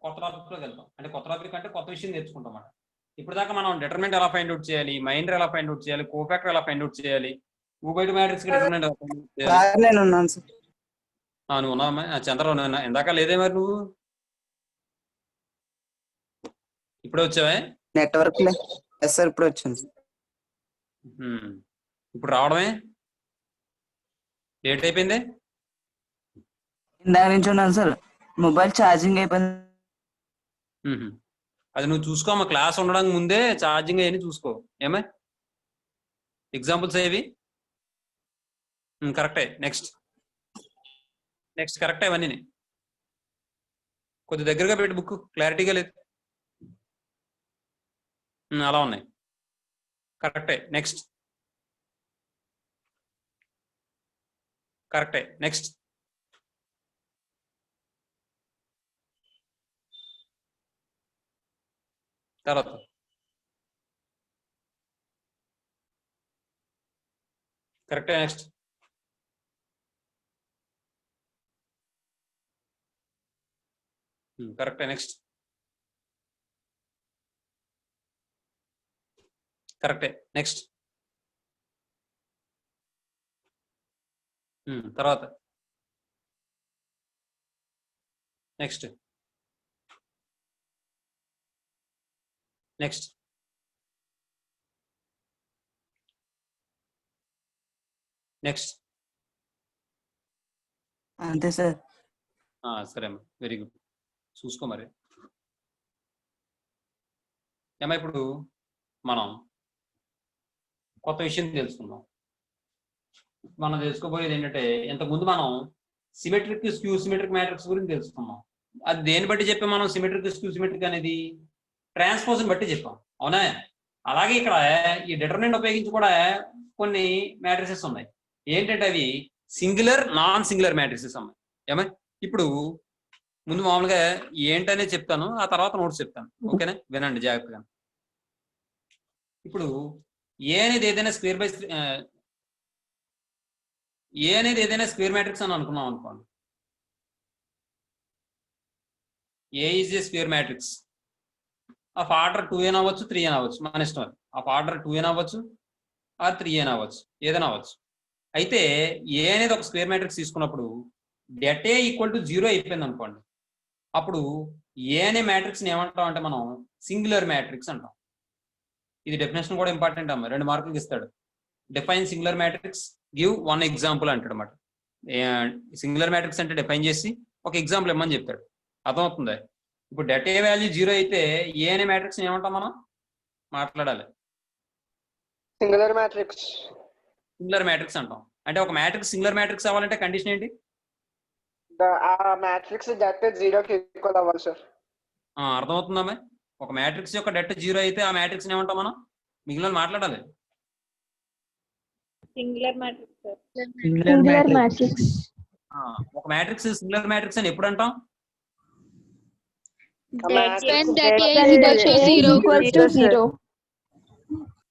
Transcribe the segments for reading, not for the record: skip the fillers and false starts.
కొత్త టాపిక్లోకి వెళ్తాం. అంటే కొత్త టాపిక్ అంటే కొత్త విషయం నేర్చుకుంటాం అన్నమాట. ఇప్పుడు దాకా మనం డిటర్మినెంట్ ఎలా ఫైండ్ అవుట్ చేయాలి, మైనర్ ఎలా ఫైండ్ అవుట్ చేయాలి, కోఫాక్టర్ ఎలా ఫైండ్ అవుట్ చేయాలి, ఊబైట్ మ్యాట్రిక్స్ కి డిటర్మినెంట్ ఎలా ఫైండ్ అవుట్ చేయాలి. నేను ఉన్నాను సార్. నువ్వు ఉన్నావా? చంద్రరావు ఉన్నా ఇందాక లేదే మరి నువ్వు ఇప్పుడే వచ్చావా? నెట్వర్క్ ఎస్ సార్ ఇప్పుడు వచ్చాను సార్. ఇప్పుడు రావడమే లేట్ అయిపోయింది. ఇందాక నుంచి ఉన్నాను సార్, మొబైల్ ఛార్జింగ్ అయిపోయింది. అది నువ్వు చూసుకో, మా క్లాస్ ఉండడానికి ముందే ఛార్జింగ్ అయ్యి చూసుకో. ఏమే ఎగ్జాంపుల్స్ ఏవి? కరెక్టే. నెక్స్ట్ కరెక్టే. అవన్నీ కొద్ది దగ్గరగా పెట్టి బుక్ క్లారిటీగా లేదు. అలా ఉన్నాయి. కరెక్టే. నెక్స్ట్ కరెక్టే. నెక్స్ట్ తర్వాత కరెక్టే. నెక్స్ట్ కరెక్టే. నెక్స్ట్ కరెక్టే. నెక్స్ట్ తర్వాత నెక్స్ట్ నెక్స్ట్ నెక్స్ట్ అంతే సార్. సరే అమ్మా, వెరీ గుడ్. చూసుకో మరి. ఏమా ఇప్పుడు మనం కొత్త విషయం తెలుసుకుందాం. మనం తెలుసుకోబోయేది ఏంటంటే, ఇంతకుముందు మనం సిమెట్రిక్ స్క్యూ సిమెట్రిక్ మ్యాట్రిక్స్ గురించి తెలుసుకున్నాం. అది దేని బట్టి చెప్పాం మనం? సిమెట్రిక్ స్క్యూ సిమెట్రిక్ అనేది ట్రాన్స్పోజ్ని బట్టి చెప్పాం, అవునా? అలాగే ఇక్కడ ఈ డిటర్మినెంట్ ఉపయోగించి కూడా కొన్ని మ్యాట్రిసెస్ ఉన్నాయి. ఏంటంటే అవి సింగులర్, నాన్ సింగులర్ మ్యాట్రిసెస్ ఉన్నాయి. ఏమై ఇప్పుడు ముందు మామూలుగా ఏంటనే చెప్తాను, ఆ తర్వాత నోట్స్ చెప్తాను. ఓకేనా? వినండి జాగ్రత్తగా. ఇప్పుడు ఏ అనేది ఏదైనా స్క్వేర్ మ్యాట్రిక్స్ అని అనుకున్నాం అనుకోండి. A is a square matrix of order 2n అవ్వచ్చు, 3n అవ్వచ్చు, మన ఇష్టం. ఆఫ్ ఆర్డర్ 2n అవ్వచ్చు ఆర్ 3n అవ్వచ్చు, ఏదైనా అవ్వచ్చు. అయితే ఏ అనేది ఒక స్క్వేర్ మ్యాట్రిక్స్ తీసుకున్నప్పుడు డెట్ ఏ ఈక్వల్ టు 0 అయిపోయింది అనుకోండి. అప్పుడు ఏ అనే మ్యాట్రిక్స్ ఏమంటాం అంటే మనం సింగులర్ మ్యాట్రిక్స్ అంటాం. ఇది డెఫినేషన్ కూడా ఇంపార్టెంట్ అమ్మ, 2 మార్కులు ఇస్తాడు. Define singular matrix, give 1 example అంటాడు అన్నమాట. సింగులర్ మ్యాట్రిక్స్ అంటే డిఫైన్ చేసి ఒక ఎగ్జాంపుల్ ఇమ్మని చెప్తాడు. అర్థమవుతుందా? ఇప్పుడు డెట్ ఏ వాల్యూ 0 అయితే ఏ అనే మ్యాట్రిక్స్ ఏమంటాం మనం? మాట్లాడాలి. సింగులర్ మ్యాట్రిక్స్ అంటాం. అంటే ఒక మ్యాట్రిక్స్ సింగులర్ మ్యాట్రిక్స్ అవ్వాలంటే కండిషన్ ఏంటి? ఆ మ్యాట్రిక్స్ డెట్ 0 కి ఈక్వల్ అవ్వాలి సార్. అర్థమవుతుందా? ఒక మ్యాట్రిక్స్ యొక్క డెట్ 0 అయితే ఆ మ్యాట్రిక్స్ ఏమంటాం మనం? మిగిలిన మాట్లాడాలి. Singular matrix. ఒక మ్యాట్రిక్స్ సింగులర్ మ్యాట్రిక్స్ అని ఎప్పుడు అంటాం?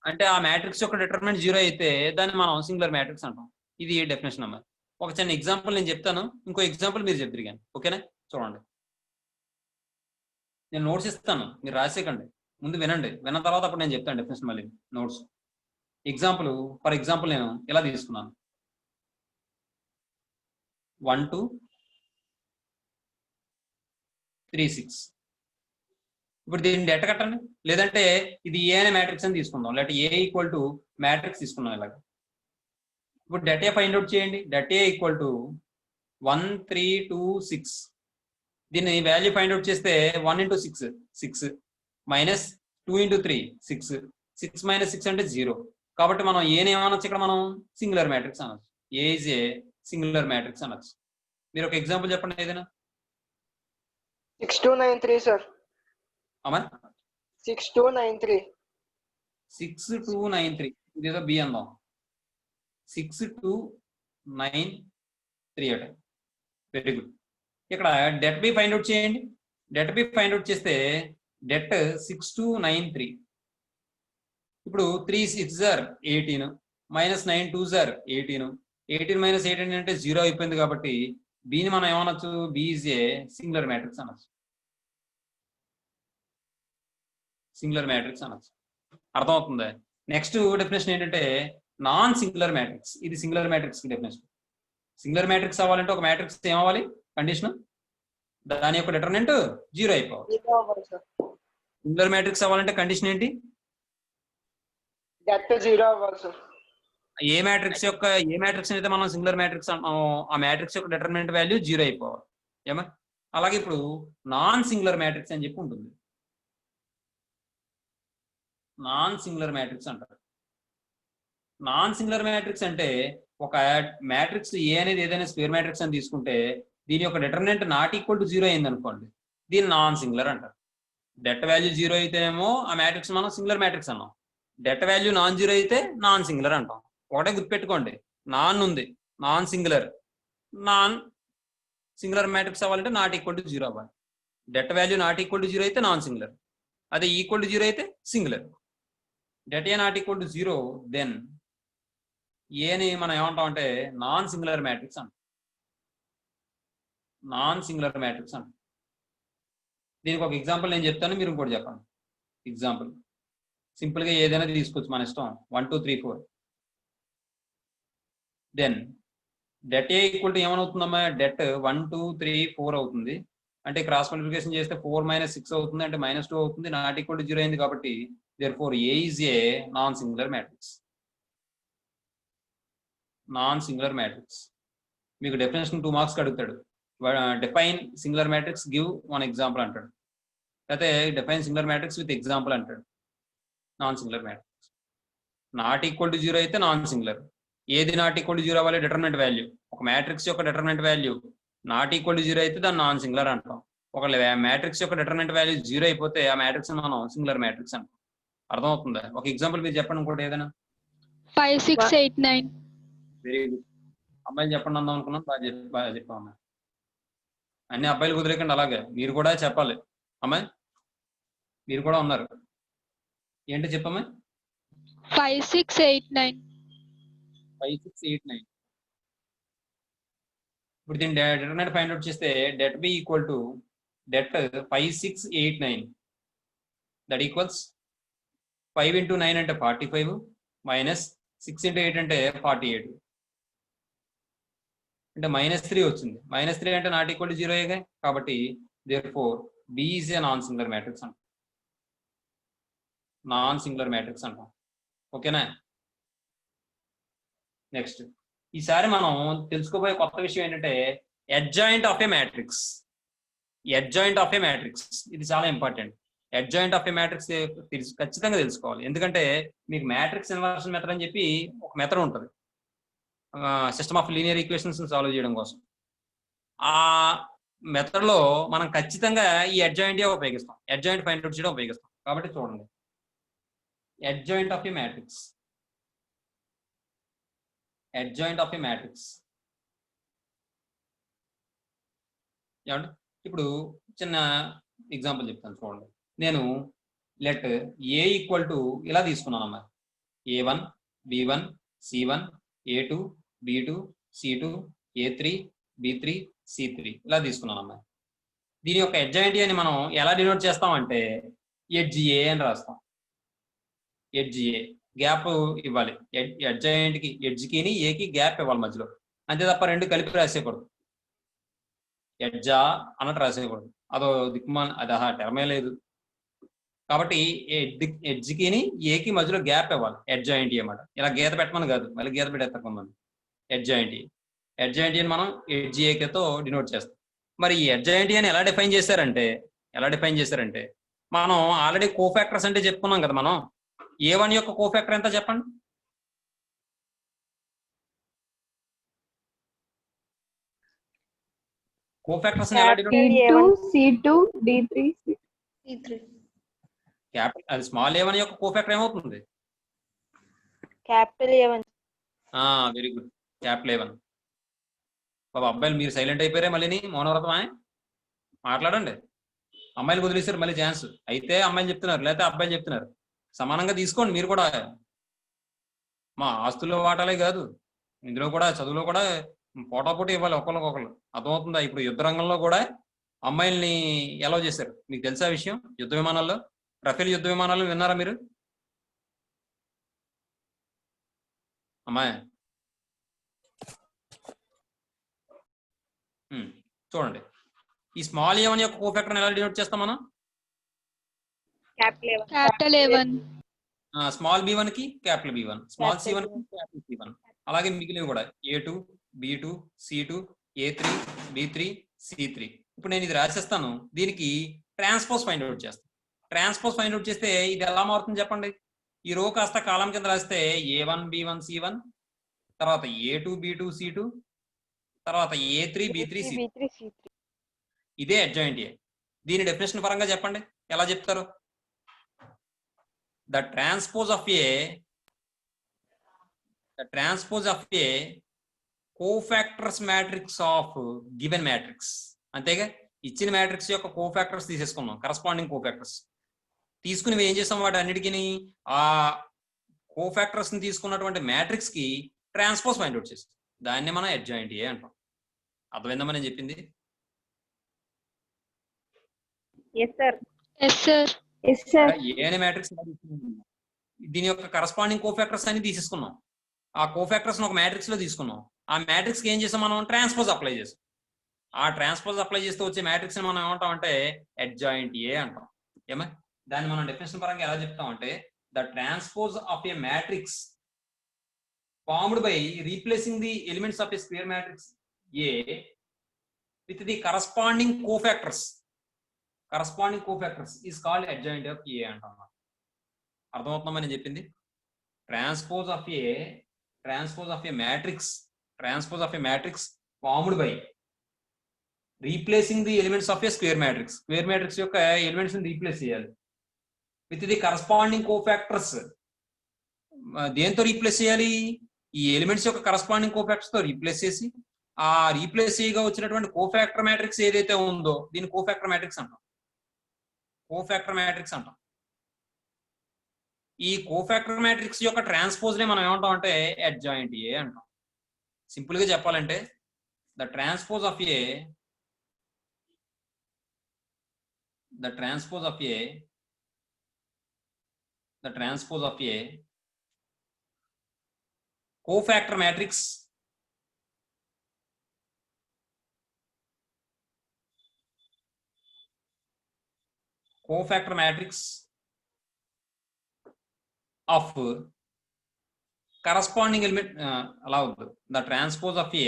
అంటే ఆ మ్యాట్రిక్స్ యొక్క డిటర్మినెంట్ 0 అయితే దాన్ని మనం సింగులర్ మ్యాట్రిక్స్ అంటాం. ఇది డెఫినేషన్ అన్నమాట. ఒక చిన్న ఎగ్జాంపుల్ నేను చెప్తాను, ఇంకో ఎగ్జాంపుల్ మీరు చెప్తారు కానీ. ఓకేనా? చూడండి, నేను నోట్స్ ఇస్తాను, మీరు రాసేకండి. ముందు వినండి, విన్న తర్వాత అప్పుడు నేను చెప్తాను డెఫినేషన్. మళ్ళీ నోట్స్ ఎగ్జాంపుల్, ఫర్ ఎగ్జాంపుల్ నేను ఇలా తీసుకున్నాను 1 2 3 6. ఇప్పుడు దీన్ని డెట్ కట్టండి, లేదంటే ఇది ఏ అనే మ్యాట్రిక్స్ అని తీసుకుందాం. లేదంటే ఏ ఈక్వల్ టు మ్యాట్రిక్స్ తీసుకున్నాం ఇలాగ. ఇప్పుడు డెట్ ఏ ఫైండ్ అవుట్ చేయండి. Debt A equal to 1 3 2 6. దీన్ని వాల్యూ ఫైండ్ అవుట్ చేస్తే 1 × 6 6 మైనస్ 2 × 3 6 6 మైనస్ 6 అంటే 0. కాబట్టి మనం ఏని ఏమనొచ్చు ఇక్కడ? మనం సింగులర్ మ్యాట్రిక్స్ అనొచ్చు. ఏ ఈజ్ ఏ సింగులర్ మ్యాట్రిక్స్ అనొచ్చు. మీరు ఒక ఎగ్జాంపుల్ చెప్పండి ఏదైనా. 6293 సార్. అమ్మా 6293. 6293 ఇదేదో బి అందాం. 6293 అట. Very good. ఇక్కడ డెట్ బి ఫైండ్ అవుట్ చేయండి. డెట్ బి ఫైండ్ అవుట్ చేస్తే డెట్ 6293. ఇప్పుడు 3 6 18 మైనస్ 9 2 18. 18 మైనస్ 18 అంటే 0 అయిపోయింది. కాబట్టి బిని మనం ఏమనొచ్చు? B is a singular matrix అనొచ్చు. సింగులర్ మ్యాట్రిక్స్ అనొచ్చు. అర్థమవుతుందా? నెక్స్ట్ డెఫినేషన్ ఏంటంటే నాన్ సింగులర్ మ్యాట్రిక్స్. ఇది singular matrix definition. Singular matrix అవ్వాలంటే ఒక మ్యాట్రిక్స్ ఏమవ్వాలి? కండిషన్ దాని యొక్క డిటర్మినెంట్ 0 అయిపోవాలి. జీరో అవ్వాలి సార్. సింగులర్ మ్యాట్రిక్స్ అవ్వాలంటే కండిషన్ ఏంటి? జెడ్ జీరో అవ్వాలి సార్. ఏ మ్యాట్రిక్స్ అయితే మనం సింగులర్ మ్యాట్రిక్స్ అంటామో ఆ మ్యాట్రిక్స్ యొక్క డిటర్మినెంట్ వాల్యూ 0 అయిపోవాలి. ఏమా? అలాగే ఇప్పుడు నాన్ సింగులర్ మ్యాట్రిక్స్ అని చెప్పి ఉంటుంది. నాన్ సింగులర్ మ్యాట్రిక్స్ అంటారు. నాన్ సింగులర్ మ్యాట్రిక్స్ అంటే ఒక మ్యాట్రిక్స్ ఏ అనేది ఏదైనా స్క్వేర్ మ్యాట్రిక్స్ అని తీసుకుంటే దీని యొక్క డిటర్మినెంట్ నాట్ ఈక్వల్ టు 0 అయింది అనుకోండి, దీన్ని నాన్ సింగులర్ అంటారు. డెట్ వాల్యూ 0 అయితేనేమో ఆ మ్యాట్రిక్స్ మనం సింగులర్ మ్యాట్రిక్స్ అన్నాం. డెట్ వాల్యూ నాన్ 0 అయితే నాన్ సింగులర్ అంటాం. ఒకటే గుర్తుపెట్టుకోండి, నాన్ ఉంది, నాన్ సింగులర్ మ్యాట్రిక్స్ అవ్వాలంటే నాట్ ఈక్వల్ టు 0 అవ్వాలి. Det value not equal to 0 అయితే నాన్ సింగులర్, అదే ఈక్వల్ టు 0 అయితే singular. Det A not equal to 0 then ఏని మనం ఏమంటాం అంటే నాన్ సింగులర్ మ్యాట్రిక్స్ అంటాం. నాన్ సింగులర్ మ్యాట్రిక్స్ అంటాం. దీనికి ఒక ఎగ్జాంపుల్ నేను చెప్తాను, మీరు ఇంకోటి చెప్పండి. ఎగ్జాంపుల్ సింపుల్గా ఏదైనా తీసుకోవచ్చు, మన ఇష్టం. 1 2 3 4 then det A equal to ఏమవుతుందమ్మా? డెట్ 1 2 3 4 అవుతుంది. అంటే క్రాస్ మల్టిప్లికేషన్ చేస్తే 4 - 6 అవుతుంది, అంటే -2 అవుతుంది. నాట్ ఈక్వల్ టు 0 అయింది కాబట్టి therefore A is a non singular matrix. Non singular matrix. మీకు డెఫినేషన్ 2 మార్క్స్ అడుగుతాడు. Define singular matrix, give 1 example అంటాడు. అయితే define singular matrix with example అంటాడు. Non singular matrix. Not equal to 0 అయితే non singular. ఏది not equal to 0 అవ్వాలి? Determinant value. ఒక matrix యొక్క determinant value not equal to 0 అయితే దాన్ని నాన్ సింగులర్ అంటాం. ఒక మ్యాట్రిక్స్ యొక్క డిటర్మినెంట్ వాల్యూ 0 అయిపోతే ఆ మ్యాట్రిక్స్ మనం సింగులర్ మ్యాట్రిక్స్ అంటాం. అర్థమవుతుందా? ఒక ఎగ్జాంపుల్ మీరు చెప్పండి ఇంకోటి ఏదైనా. 5 6 8 9. Very good. అమ్మాయిలు చెప్పండి అందాం అనుకున్నాం, బాగా చెప్పాము. అన్ని అబ్బాయిలు కుదిరేకండి, అలాగే మీరు కూడా చెప్పాలి. అమ్మాయి మీరు కూడా ఉన్నారు, ఏంటి చెప్పమ్మా? 5 6 8 9. 5 6 8 9. ఇప్పుడు దీన్ని డిటర్మినెంట్ ఫైండ్ అవుట్ చేస్తే det B equal to det 5 6 8 9 that equals 5 into 9 అంటే 45 మైనస్ 6 into 8 అంటే 48 అంటే -3 వచ్చింది. -3 అంటే నాట్ ఈక్వల్ టు 0 కాబట్టి therefore B is a non singular matrix అంటాం. నాన్ సింగులర్ మ్యాట్రిక్స్ అంటాం. ఓకేనా? నెక్స్ట్ ఈసారి మనం తెలుసుకోబోయే కొత్త విషయం ఏంటంటే adjoint of a matrix. Adjoint of a matrix ఇది చాలా important. Adjoint of a matrix ఖచ్చితంగా తెలుసుకోవాలి. ఎందుకంటే మీకు మ్యాట్రిక్స్ ఇన్వర్షన్ మెథడ్ అని చెప్పి ఒక మెథడ్ ఉంటుంది system of linear equations solve చేయడం కోసం. ఆ మెథడ్ లో మనం ఖచ్చితంగా ఈ అడ్జాయింట్ ఉపయోగిస్తాం, అడ్జాయింట్ ఫైండ్ అవుట్ చేయడం ఉపయోగిస్తాం. కాబట్టి చూడండి, adjoint of a matrix. Adjoint of a matrix ఏమంటే ఇప్పుడు చిన్న ఎగ్జాంపుల్ చెప్తాను చూడండి. నేను లెట్ ఏ ఈక్వల్ టు ఇలా తీసుకున్నాను అమ్మా. A1 B1 C1 A2 B2 C2 A3 B3 C3 ఇలా తీసుకున్నాను అమ్మా. దీని యొక్క అడ్జాయింట్ అని మనం ఎలా డినోట్ చేస్తామంటే ఎడ్జ్ ఏ అని రాస్తాం. ఎడ్జ్ ఏ గ్యాప్ ఇవ్వాలి. అడ్జాయింట్కి ఎడ్జ్కిని ఏకి గ్యాప్ ఇవ్వాలి మధ్యలో, అంతే తప్ప రెండు కలిపి రాసేయకూడదు. ఎడ్జా అన్నట్టు రాసేయకూడదు, అదో దిక్కుమాన్, అది టర్మే లేదు. కాబట్టి ఎడ్జ్కిని ఏకి మధ్యలో గ్యాప్ ఇవ్వాలి. అడ్జాయింట్ అన్నమాట. ఇలా గీత పెట్టమని కాదు, మళ్ళీ గీత పెట్టేస్తాం. అడ్జాయింట్ అని మనం ఎడ్జ్ ఏకేతో డినోట్ చేస్తాం. మరి ఈ అడ్జాయింట్ అని ఎలా డిఫైన్ చేశారంటే మనం ఆల్రెడీ కోఫాక్టర్స్ అంటే చెప్పుకున్నాం కదా. మనం A1 యొక్క కోఫాక్టర్ ఎంత చెప్పండి? కోఫాక్టర్స్ ఎలా డినోట్? C2 D3 C3. అది స్మాల్ A1 యొక్క కోఫాక్టర్ ఏమవుతుంది? Capital A1. Very good, capital A1. బాబా అబ్బాయిలు మీరు సైలెంట్ అయిపోయారే, మళ్ళీ మౌనవ్రతమా? మాట్లాడండి. అమ్మాయిలు వదిలేశారు మళ్ళీ ఛాన్స్. అయితే అమ్మాయిలు చెప్తున్నారు, లేకపోతే అబ్బాయిలు చెప్తున్నారు. సమానంగా తీసుకోండి మీరు కూడా. మా ఆస్తుల్లో వాటాలే కాదు, ఇందులో కూడా చదువులో కూడా పోటాపోటీ ఇవ్వాలి ఒకళ్ళకొకళ్ళు. అర్థమవుతుందా? ఇప్పుడు యుద్ధ రంగంలో కూడా అమ్మాయిల్ని ఎలా చేశారు మీకు తెలుసా విషయం? యుద్ధ విమానాల్లో రఫేల్ యుద్ధ విమానాలు విన్నారా మీరు? అమ్మాయి చూడండి, ఈ స్మాల్ a1 యొక్క కోఫాక్టర్ ఎలా డినోట్ చేస్తాం మనం? Capital A1. స్మాల్ b1 కి క్యాపిటల్ b1, స్మాల్ c1 కి క్యాపిటల్ c1. అలాగే మిగిలినవి కూడా a2 b2 c2 a3 b3 c3. ఇప్పుడు నేను ఇది రాసేస్తాను, దీనికి ట్రాన్స్పోజ్ ఫైండ్ అవుట్ చేస్తాను. ట్రాన్స్పోజ్ ఫైండ్ అవుట్ చేస్తే ఇది ఎలా మారుతుంది చెప్పండి? ఈ రో కాస్త కాలం కింద రాస్తే a1 b1 c1, తర్వాత a2 b2 c2, తర్వాత a3 b3 c3. ఇదే అడ్జాయింట్ ఏ. దీని డెఫినేషన్ పరంగా చెప్పండి, ఎలా చెప్తారు? The transpose of a cofactors matrix of given matrix. అంతేగా, ఇచ్చిన మ్యాట్రిక్స్ యొక్క కోఫాక్టర్స్ తీసేసుకున్నాం, కరస్పాండింగ్ కోఫాక్టర్స్ తీసుకుని ఏం చేస్తాం, వాటి అన్నిటికీ ఆ కోఫాక్టర్స్ ని తీసుకున్నటువంటి మ్యాట్రిక్స్ కి ట్రాన్స్పోజ్ ఫైండ్ అవుట్ చేస్తాం. దాన్ని మనం అడ్జాయింట్ ఏ అంటాం. అర్థమైందమ్మా నేను చెప్పింది? Yes, sir. ఏ అనే మ్యాట్రిక్స్ దీని యొక్క కరస్పాండింగ్ కోఫాక్టర్స్ అని తీసేసుకున్నాం. ఆ కోఫాక్టర్స్ ఒక మ్యాట్రిక్స్ లో తీసుకున్నాం. ఆ మ్యాట్రిక్స్ కి ఏం చేసాం, మనం ట్రాన్స్పోజ్ అప్లై చేసాం. ఆ ట్రాన్స్పోజ్ అప్లై చేస్తే వచ్చే మ్యాట్రిక్స్ ని మనం ఏమంటాం అంటే అడ్జాయింట్ ఏ అంటాం. ఏమా దాన్ని మనం డెఫినేషన్ పరంగా ఎలా చెప్తాం అంటే, the transpose of a matrix formed by replacing the elements of a square matrix A with the corresponding cofactors is called adjoint of A అంటాం. అర్థమవుతుందా నేను చెప్పింది? Transpose of a matrix formed by replacing the elements of a square matrix యొక్క elements ని replace చేయాలి with the corresponding cofactors. దేంతో replace చేయాలి? ఈ ఎలిమెంట్స్ యొక్క కరస్పాండింగ్ కోఫాక్టర్స్ తో రీప్లేస్ చేసి, ఆ రీప్లేస్ చేయగా వచ్చినటువంటి కోఫాక్టర్ మ్యాట్రిక్స్ ఏదైతే ఉందో దీన్ని కోఫాక్టర్ మ్యాట్రిక్స్ అంటాం. ఈ కోఫాక్టర్ మ్యాట్రిక్స్ యొక్క ట్రాన్స్పోజ్ నే మనం ఏమంటాం అంటే అడ్జాయింట్ ఏ అంటాం. సింపుల్ గా చెప్పాలంటే the transpose of A cofactor matrix of corresponding element allowed. The transpose of a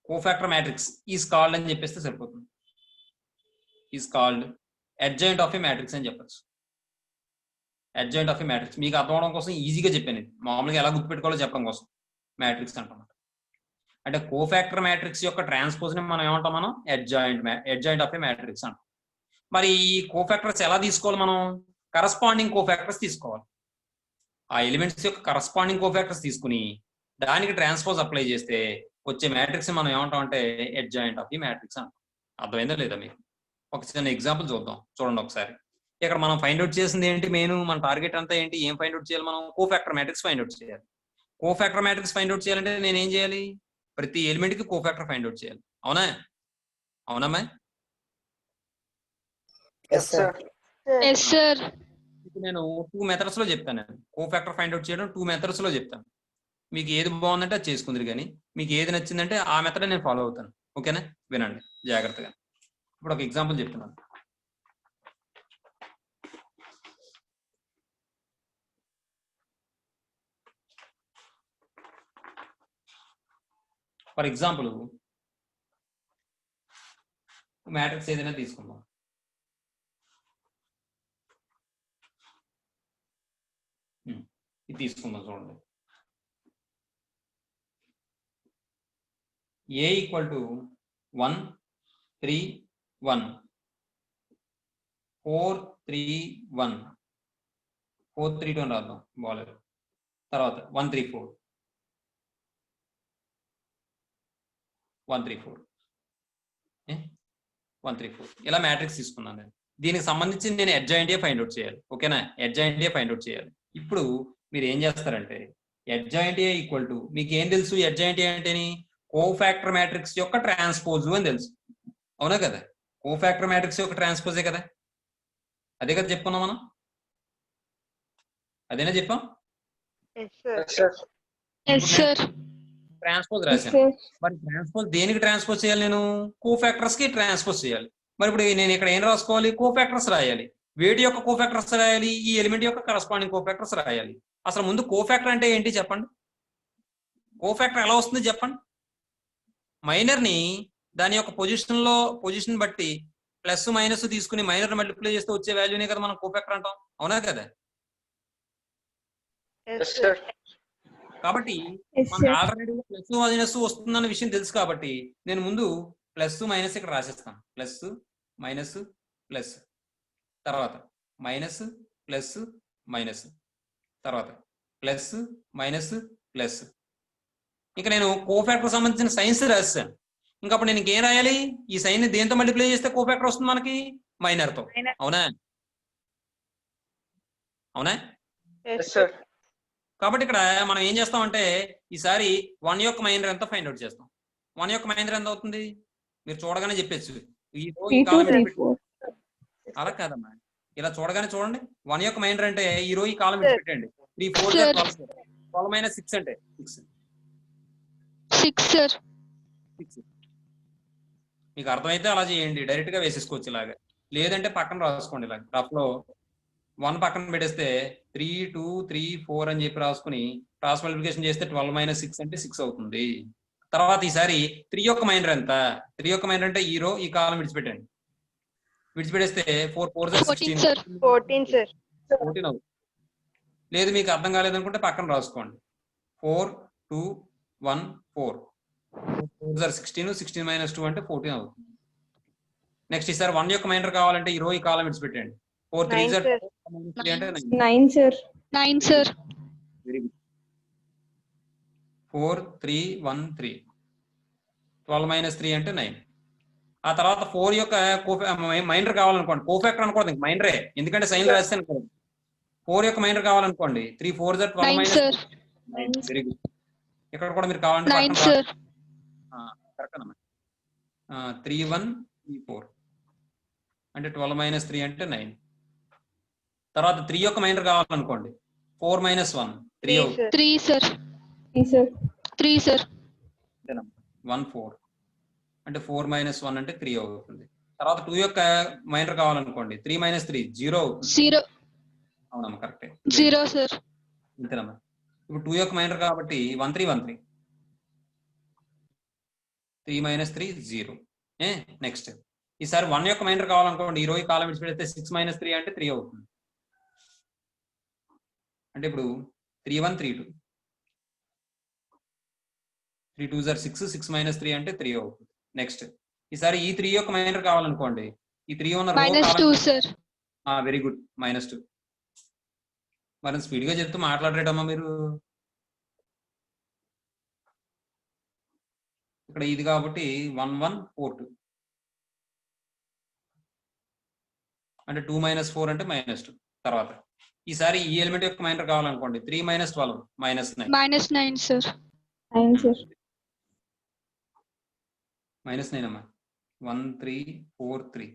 cofactor matrix is called అని చెప్పేస్తే సరిపోతుంది. is called adjoint of a matrix అని చెప్పచ్చు. adjoint of a matrix మీకు అర్థం అవడం కోసం ఈజీగా చెప్పాను. మామూలుగా ఎలా గుర్తుపెట్టుకోవాలో చెప్పడం కోసం మ్యాట్రిక్స్ అంటాం. అంటే కోఫాక్టర్ మ్యాట్రిక్స్ యొక్క ట్రాన్స్పోజ్ ని మనం ఏమంటాం, మనం అడ్జాయింట్ ఆఫ్ ఏ మ్యాట్రిక్స్ అంటాం. మరి ఈ కోఫాక్టర్స్ ఎలా తీసుకోవాలి? మనం కరస్పాండింగ్ కోఫాక్టర్స్ తీసుకోవాలి. ఆ ఎలిమెంట్స్ యొక్క కరస్పాండింగ్ కోఫాక్టర్స్ తీసుకుని దానికి ట్రాన్స్పోజ్ అప్లై చేస్తే వచ్చే మ్యాట్రిక్స్ మనం ఏమంటాం అంటే అడ్జాయింట్ ఆఫ్ ది మ్యాట్రిక్స్ అంటాం. అర్థమైందా లేదా మీకు? ఒక చిన్న ఎగ్జాంపుల్ చూడండి ఒకసారి. ఇక్కడ మనం ఫైండ్ అవుట్ చేసింది ఏంటి? మన టార్గెట్ అంతా ఏంటి? ఏం ఫైండ్ అవుట్ చేయాలి? మనం కోఫాక్టర్ మ్యాట్రిక్స్ ఫైండ్ అవుట్ చేయాలి. కోఫాక్టర్ మ్యాట్రిక్స్ ఫైండ్ అవుట్ చేయాలంటే నేను ఏం చేయాలి? ప్రతి ఎలిమెంట్ కి కోఫాక్టర్ ఫైండ్ అవుట్ చేయాలి. అవునమ్మా? Yes, sir. Yes, sir. నేను 2 మెథడ్స్ లో చెప్తాను. కోఫాక్టర్ ఫైండ్ అవుట్ చేయడం 2 మెథడ్స్ లో చెప్తాను. మీకు ఏది బాగుందంటే అది చేసుకుందరు, కానీ మీకు ఏది నచ్చిందంటే ఆ మెథడ్ నేను ఫాలో అవుతాను. ఓకేనా? వినండి జాగ్రత్తగా. ఇప్పుడు ఒక ఎగ్జాంపుల్ చెప్తున్నాను. ఫర్ ఎగ్జాంపుల్ మ్యాట్రిక్స్ ఏదైనా తీసుకుందాం. ఇది తీసుకుందాం చూడండి. A equal to 1 3 1 4 3 1 4 3 2 అని రాద్దాం బాగాలేదు. తర్వాత 1 3 4 1 3 4 1 3 4 ఇలా మ్యాట్రిక్స్ తీసుకున్నాను నేను. దీనికి సంబంధించి నేను అడ్జాయింట్ ఏ ఫైండ్ అవుట్ చేయాలి. ఓకేనా? అడ్జాయింట్ ఏ ఫైండ్ అవుట్ చేయాలి. ఇప్పుడు మీరు ఏం చేస్తారంటే అడ్జాయింట్ ఏ ఈక్వల్ టు, మీకు ఏం తెలుసు అడ్జాయింట్ ఏ అంటేని? కోఫాక్టర్ మ్యాట్రిక్స్ యొక్క ట్రాన్స్పోజ్ అని తెలుసు. అవునా కదా? కోఫాక్టర్ మ్యాట్రిక్స్ యొక్క ట్రాన్స్పోజే కదా. అదే కదా చెప్పుకున్నాం మనం, అదేనా చెప్పాం. Yes sir. ట్రాన్స్పోజ్ రాశాను. మరి ట్రాన్స్పోజ్ దేనికి ట్రాన్స్పోజ్ చేయాలి? నేను కోఫాక్టర్స్ కి ట్రాన్స్పోజ్ చేయాలి. మరి ఇప్పుడు నేను ఇక్కడ ఏం రాసుకోవాలి? కోఫాక్టర్స్ రాయాలి. వేటి యొక్క కోఫాక్టర్స్ రాయాలి? ఈ ఎలిమెంట్ యొక్క కరస్పాండింగ్ కోఫాక్టర్స్ రాయాలి. అసలు ముందు కోఫాక్టర్ అంటే ఏంటి చెప్పండి. కోఫాక్టర్ ఎలా వస్తుంది చెప్పండి. మైనర్ ని దాని యొక్క పొజిషన్ బట్టి ప్లస్ మైనస్ తీసుకుని మైనర్ మల్టిప్లై చేస్తే వచ్చే వాల్యూనే కదా మనం కోఫాక్టర్ అంటాం, అవునా కదా? కాబట్టి మనకి ఆల్టర్నేటివ్ ప్లస్ మైనస్ వస్తుందన్న విషయం తెలుసు కాబట్టి నేను ముందు ప్లస్ మైనస్ ఇక్కడ రాసేస్తాను. ప్లస్ మైనస్ ప్లస్, తర్వాత మైనస్ ప్లస్ మైనస్, తర్వాత ప్లస్ మైనస్ ప్లస్. ఇంకా నేను కోఫాక్టర్ సంబంధించిన సైన్స్ రాశాను. ఇంకా అప్పుడు నేను ఇంకేం రాయాలి? ఈ సైన్ ని దేంతో మల్టిప్లై చేస్తే కోఫాక్టర్ వస్తుంది మనకి? మైనర్ తో. అవునా? అవునా? కాబట్టి ఇక్కడ మనం ఏం చేస్తామంటే ఈసారి 1 యొక్క మైనర్ ఎంత ఫైండ్ అవుట్ చేస్తాం. 1 యొక్క మైనర్ ఎంత అవుతుంది మీరు చూడగానే చెప్పచ్చు. ఈ కాలం అలా కాదమ్మా, ఇలా చూడగానే చూడండి. 1 యొక్క మైనర్ అంటే ఈ రో ఈ కాలం పెట్టండి. 3 4 12 మైనస్ 6 అంటే 6 సార్. 6. మీకు అర్థమైతే అలా చేయండి, డైరెక్ట్ గా వేసేసుకోవచ్చు ఇలాగా. లేదంటే పక్కన రాసుకోండి ఇలాగ రఫ్ లో 1 పక్కన పెట్టేస్తే 3 2 3 4 అని చెప్పి రాసుకుని క్రాస్ మల్టిప్లికేషన్ చేస్తే 12 మైనస్ 6 అంటే 6 అవుతుంది. తర్వాత ఈసారి 3 యొక్క మైనర్ ఎంత? 3 యొక్క మైనర్ అంటే ఈ రో ఈ కాలం విడిచిపెట్టండి. విడిచిపెట్టేస్తే 4 4 16 సార్. 14 అవుతుంది. లేదు మీకు అర్థం కాలేదనుకుంటే పక్కన రాసుకోండి. 4 2 1 4 4 16 16 మైనస్ 2 అంటే 14 అవుతుంది. నెక్స్ట్ ఈసారి 1 యొక్క మైనర్ కావాలంటే ఈ రో ఈ కాలం విడిచిపెట్టండి. 4 3 అంటే 9 sir. 9 sir. Very good. 4 3 1 3 12 minus 3 అంటే 9. ఆ తర్వాత 4 యొక్క మైనర్ కావాలనుకోండి, కోఫాక్టర్ అనుకోండి మైనరే, ఎందుకంటే సైన్ రాస్తాను కదా. 4 యొక్క మైనర్ కావాలనుకోండి 3 4 12 మైనస్ 9. Very good. ఇక్కడ కూడా మీరు కావాలంటే 9 సార్. కరెక్ట్ అన్నమాట. 3 1 3 4 అంటే 12 మైనస్ 3 అంటే 9. తర్వాత 3 యొక్క మైనర్ కావాలనుకోండి 4 మైనస్ 1 3 అవుతుంది. 3 సార్. 3 సార్. 1 4 అంటే 4 మైనస్ 1 అంటే 3 అవుతుంది. తర్వాత 2 యొక్క మైనర్ కావాలనుకోండి 3 మైనస్ 3 0 అవుతుంది. 0. అవునమ్మా కరెక్టే. 0 సార్. అంతేనమ్మా. ఇప్పుడు 2 యొక్క మైనర్ కాబట్టి 1 3 1 3 3 మైనస్ 3 0. నెక్స్ట్ ఈసారి 1 యొక్క మైనర్ కావాలనుకోండి ఈ రో ఈ కాలం విడిచిపెడితే 6 మైనస్ 3 అంటే 3 అవుతుంది. అంటే ఇప్పుడు 3 1 3 2 3 2 6 6 మైనస్ 3 అంటే 3 అవుతుంది. నెక్స్ట్ ఈసారి ఈ 3 యొక్క మైనర్ కావాలనుకోండి ఈ 3 ఉన్న రో -2 సార్. Very good. -2. మరి స్పీడ్ గా చెప్తూ మాట్లాడరేటమ్మా మీరు. ఇక్కడ ఇది కాబట్టి 1 1 4 2 అంటే 2 మైనస్ 4 అంటే -2. తర్వాత ఈసారి ఈ ఎలిమెంట్ యొక్క మైనర్ కావాలనుకోండి 3 మైనస్ 12 -9. -9 సార్. -9 అమ్మా. 1 3 4 3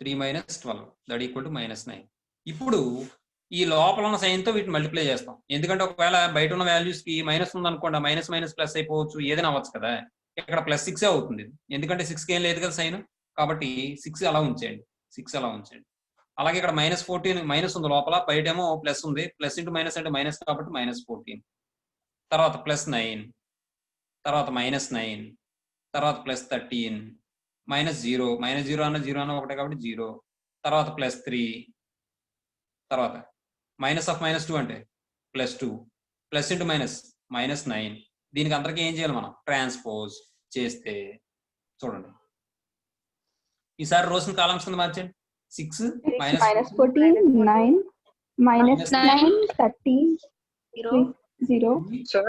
3 మైనస్ 12 దట్ ఈక్వల్ టు -9. ఇప్పుడు ఈ లోపల ఉన్న సైన్ తో వీటిని మల్టిప్లై చేస్తాం. ఎందుకంటే ఒకవేళ బయట ఉన్న వాల్యూస్ కి మైనస్ ఉందనుకోండి, మైనస్ మైనస్ ప్లస్ అయిపోవచ్చు, ఏదైనా అవ్వచ్చు కదా. ఇక్కడ +6 అవుతుంది ఎందుకంటే 6 కి ఏం లేదు కదా సైన్, కాబట్టి 6 అలా ఉంచేయండి. 6 అలా ఉంచండి. అలాగే ఇక్కడ -14 మైనస్ ఉంది లోపల, బయటేమో ప్లస్ ఉంది. ప్లస్ ఇంటూ మైనస్ అంటే మైనస్ కాబట్టి -14. తర్వాత +9, తర్వాత -9, తర్వాత +13, -0 -0 అన్న 0 అన్న ఒకటే కాబట్టి 0. తర్వాత +3, తర్వాత -2 అంటే +2, ప్లస్ ఇంటూ మైనస్ -9. దీనికి అందరికీ ఏం చేయాలి మనం? ట్రాన్స్పోజ్ చేస్తే చూడండి ఈసారి రోస్ కాలమ్స్ కింద మార్చండి. 6 -14 9 -9 30 0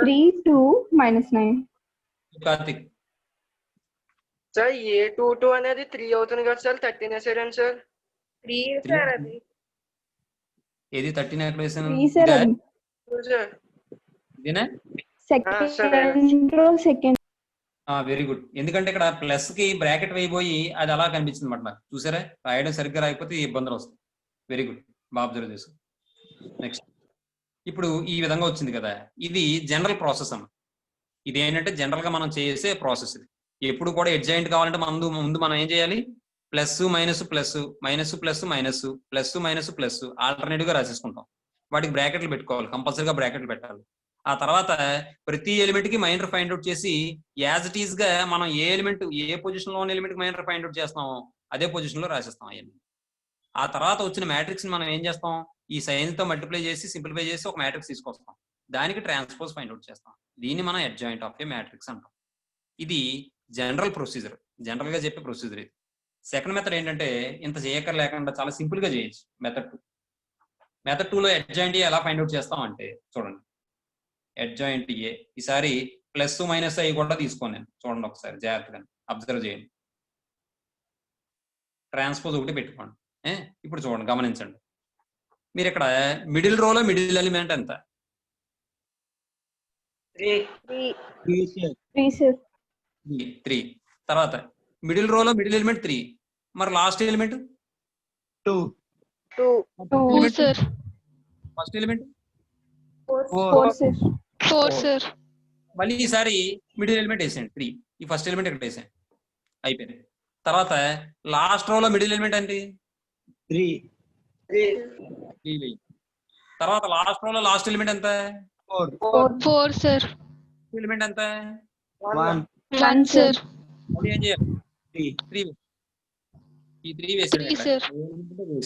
3 2 -9. కార్తిక్ సార్ A22 అనేది 3 అవుతుంది కదా సార్, 13 వేసారండి సార్. 3 సార్ అది. ఏది 13 ఎక్కడ వేసాను? 3 సార్ అది. సార్ ఇదేనా? Second row second. Very good. ఎందుకంటే ఇక్కడ ప్లస్ కి బ్రాకెట్ వేయబోయి అది అలా కనిపించింది అనమాట నాకు. చూసారా, రాయడం సరిగ్గా రాకపోతే ఈ ఇబ్బందులు వస్తాయి. వెరీ గుడ్, బాగా అబ్జర్వ్ చేసు. నెక్స్ట్, ఇప్పుడు ఈ విధంగా వచ్చింది కదా, ఇది జనరల్ ప్రాసెస్ అన్న. ఇది ఏంటంటే జనరల్ గా మనం చేసే ప్రాసెస్. ఇది ఎప్పుడు కూడా ఎడ్జాయింట్ కావాలంటే ముందు మనం ఏం చేయాలి, plus minus plus minus plus minus plus minus plus alternative గా రాసేసుకుంటాం. వాటికి బ్రాకెట్లు పెట్టుకోవాలి, కంపల్సరీగా బ్రాకెట్లు పెట్టాలి. ఆ తర్వాత ప్రతి ఎలిమెంట్ కి మైనర్ ఫైండ్ అవుట్ చేసి యాజ్ ఇట్ ఈస్ గా మనం ఏ ఎలిమెంట్ ఏ పొజిషన్ లో ఉన్న ఎలిమెంట్ కి మైనర్ ఫైండ్ అవుట్ చేస్తామో అదే పొజిషన్ లో రాసేస్తాం అవన్నీ. ఆ తర్వాత వచ్చిన మ్యాట్రిక్స్ మనం ఏం చేస్తాం, ఈ సైన్ తో మల్టిప్లై చేసి సింప్లిఫై చేసి ఒక మ్యాట్రిక్స్ తీసుకొస్తాం. దానికి ట్రాన్స్పోజ్ ఫైండ్ అవుట్ చేస్తాం. దీన్ని మనం అడ్జాయింట్ ఆఫ్ ఏ మ్యాట్రిక్స్ అంటాం. ఇది జనరల్ ప్రొసీజర్, జనరల్ గా చెప్పే ప్రొసీజర్. ఇది సెకండ్ మెథడ్ ఏంటంటే ఇంత చేయకర్ లేకుండా చాలా సింపుల్ గా చేయొచ్చు. మెథడ్ 2. మెథడ్ 2 లో అడ్జాయింట్ ఎలా ఫైండ్ అవుట్ చేస్తాం అంటే చూడండి, అడ్జాయింట్ ఏ ఈసారి ప్లస్ మైనస్ అవి కూడా తీసుకోండి. నేను చూడండి ఒకసారి జాగ్రత్తగా అబ్జర్వ్ చేయండి. ట్రాన్స్పోజ్ ఒకటి పెట్టుకోండి. ఇప్పుడు చూడండి, గమనించండి. మీరు ఇక్కడ మిడిల్ రోలో మిడిల్ ఎలిమెంట్ ఎంత? 3. తర్వాత మిడిల్ రోలో మిడిల్ ఎలిమెంట్ 3. మరి last element 2 2 sir. First element 4 sir. 4 sir. మళ్ళీ ఈసారి మిడిల్ ఎలిమెంట్ వేసేయండి 3. ఈ ఫస్ట్ ఎలిమెంట్ ఇక్కడ వేసేయండి, అయిపోయింది. తర్వాత లాస్ట్ రోలో మిడిల్ ఎలిమెంట్ ఏంటి? 3 తర్వాత లాస్ట్ రోలో లాస్ట్ ఎలిమెంట్ ఎంత? 4 సార్. ఎలిమెంట్ ఎంత? 1 సార్. మళ్ళీ ఏం చేయాలి? 3. ఈ 3 వేసాడు. 3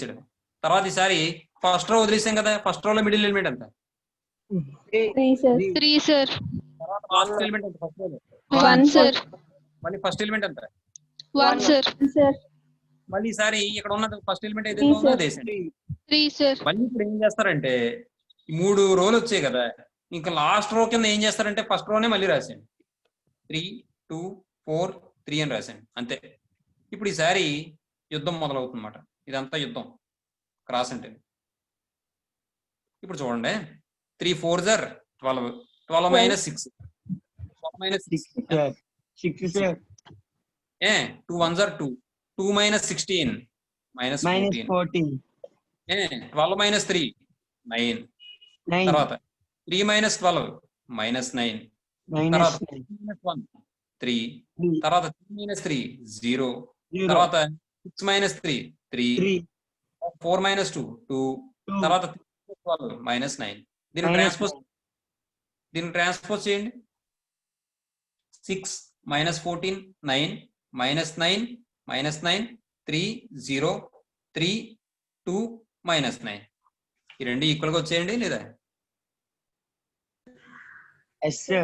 సార్. తర్వాత ఈసారి ఫస్ట్ రో వదిలేసాం కదా, ఫస్ట్ రోలో మిడిల్ ఎలిమెంట్ ఎంత? 3 sir. 3 సార్. తర్వాత లాస్ట్ ఎలిమెంట్ ఎంత ఫస్ట్ రోలో? 1 సార్. మళ్ళీ ఫస్ట్ ఎలిమెంట్ ఎంత? 1 సార్. Sir. మళ్ళీ ఈసారి ఇక్కడ ఉన్న ఫస్ట్ ఎలిమెంట్ అయితే 3 sir. వేసేయండి. 3 సార్. మళ్ళీ ఇప్పుడు ఏం చేస్తారంటే ఈ 3 రోలు వచ్చాయి కదా, ఇంకా లాస్ట్ రో కింద ఏం చేస్తారంటే ఫస్ట్ రోనే మళ్ళీ రాసేయండి. 3 2 4 3 అని రాసేయండి, అంతే. ఇప్పుడు ఈసారి యుద్ధం మొదలవుతుంది అన్నమాట. ఇదంతా యుద్ధం క్రాస్ అంటే. ఇప్పుడు చూడండి, 3 4s are 12. 12 minus 6. 12 minus 6. 6 sir. 2 1s are 2. 2 minus 16 minus 14. 12 minus 3 9. తర్వాత 3 minus 12 minus 9. తర్వాత 3 minus 1 3. తర్వాత 3 minus 3 0. తర్వాత 6 minus 3 3. 4 minus 2 2. తర్వాత 3 minus 12 minus 9. దీన్ని ట్రాన్స్పోజ్ చేయండి. 6 minus 14 9 minus 9 minus 9 3 0 3 2 minus 9. ఈ రెండు ఈక్వల్ గా వచ్చేయండి లేదా? Yes sir.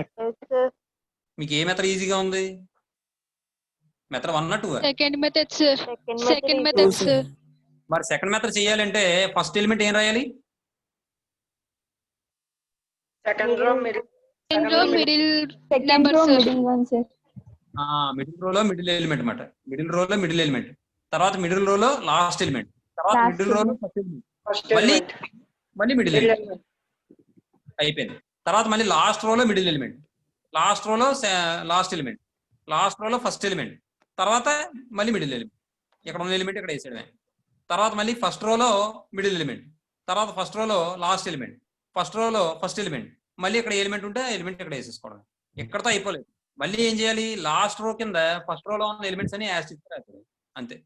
మీకు ఏ మెథడ్ ఈజీగా ఉంది? Method 1 2? Second method sir. Second method sir. మరి సెకండ్ మెథడ్ చేయాలంటే ఫస్ట్ ఎలిమెంట్ ఏం రాయాలి? Second row middle middle Second number row sir. middle one sir. Middle రోలో మిడిల్ ఎలిమెంట్ అన్నమాట. మిడిల్ రోలో మిడిల్ ఎలిమెంట్, తర్వాత మిడిల్ రోలో లాస్ట్ ఎలిమెంట్, తర్వాత Last మిడిల్ రోలో element. ఫస్ట్ ఎలిమెంట్, ఫస్ట్ మళ్ళీ ఎలిమెంట్ మళ్ళీ మిడిల్ ఎలిమెంట్ అయిపోయింది. తర్వాత మళ్ళీ లాస్ట్ రోలో మిడిల్ ఎలిమెంట్, లాస్ట్ రోలో లాస్ట్ ఎలిమెంట్, లాస్ట్ రోలో ఫస్ట్ ఎలిమెంట్, తర్వాత మళ్ళీ మిడిల్ ఎలిమెంట్. ఇక్కడ ఉన్న ఎలిమెంట్ ఇక్కడ వేసాడు. తర్వాత మళ్ళీ ఫస్ట్ రోలో మిడిల్ ఎలిమెంట్, తర్వాత ఫస్ట్ రోలో లాస్ట్ ఎలిమెంట్, ఫస్ట్ రోలో ఫస్ట్ ఎలిమెంట్, మళ్ళీ ఇక్కడ ఎలిమెంట్ ఉంటే ఎలిమెంట్ ఇక్కడ వేసేసుకోవడం. ఎక్కడతో అయిపోలేదు. మళ్ళీ ఏం చేయాలి? లాస్ట్ రో కింద ఫస్ట్ రోలో ఉన్న ఎలిమెంట్స్ అని యాస్టిక్ అంతే.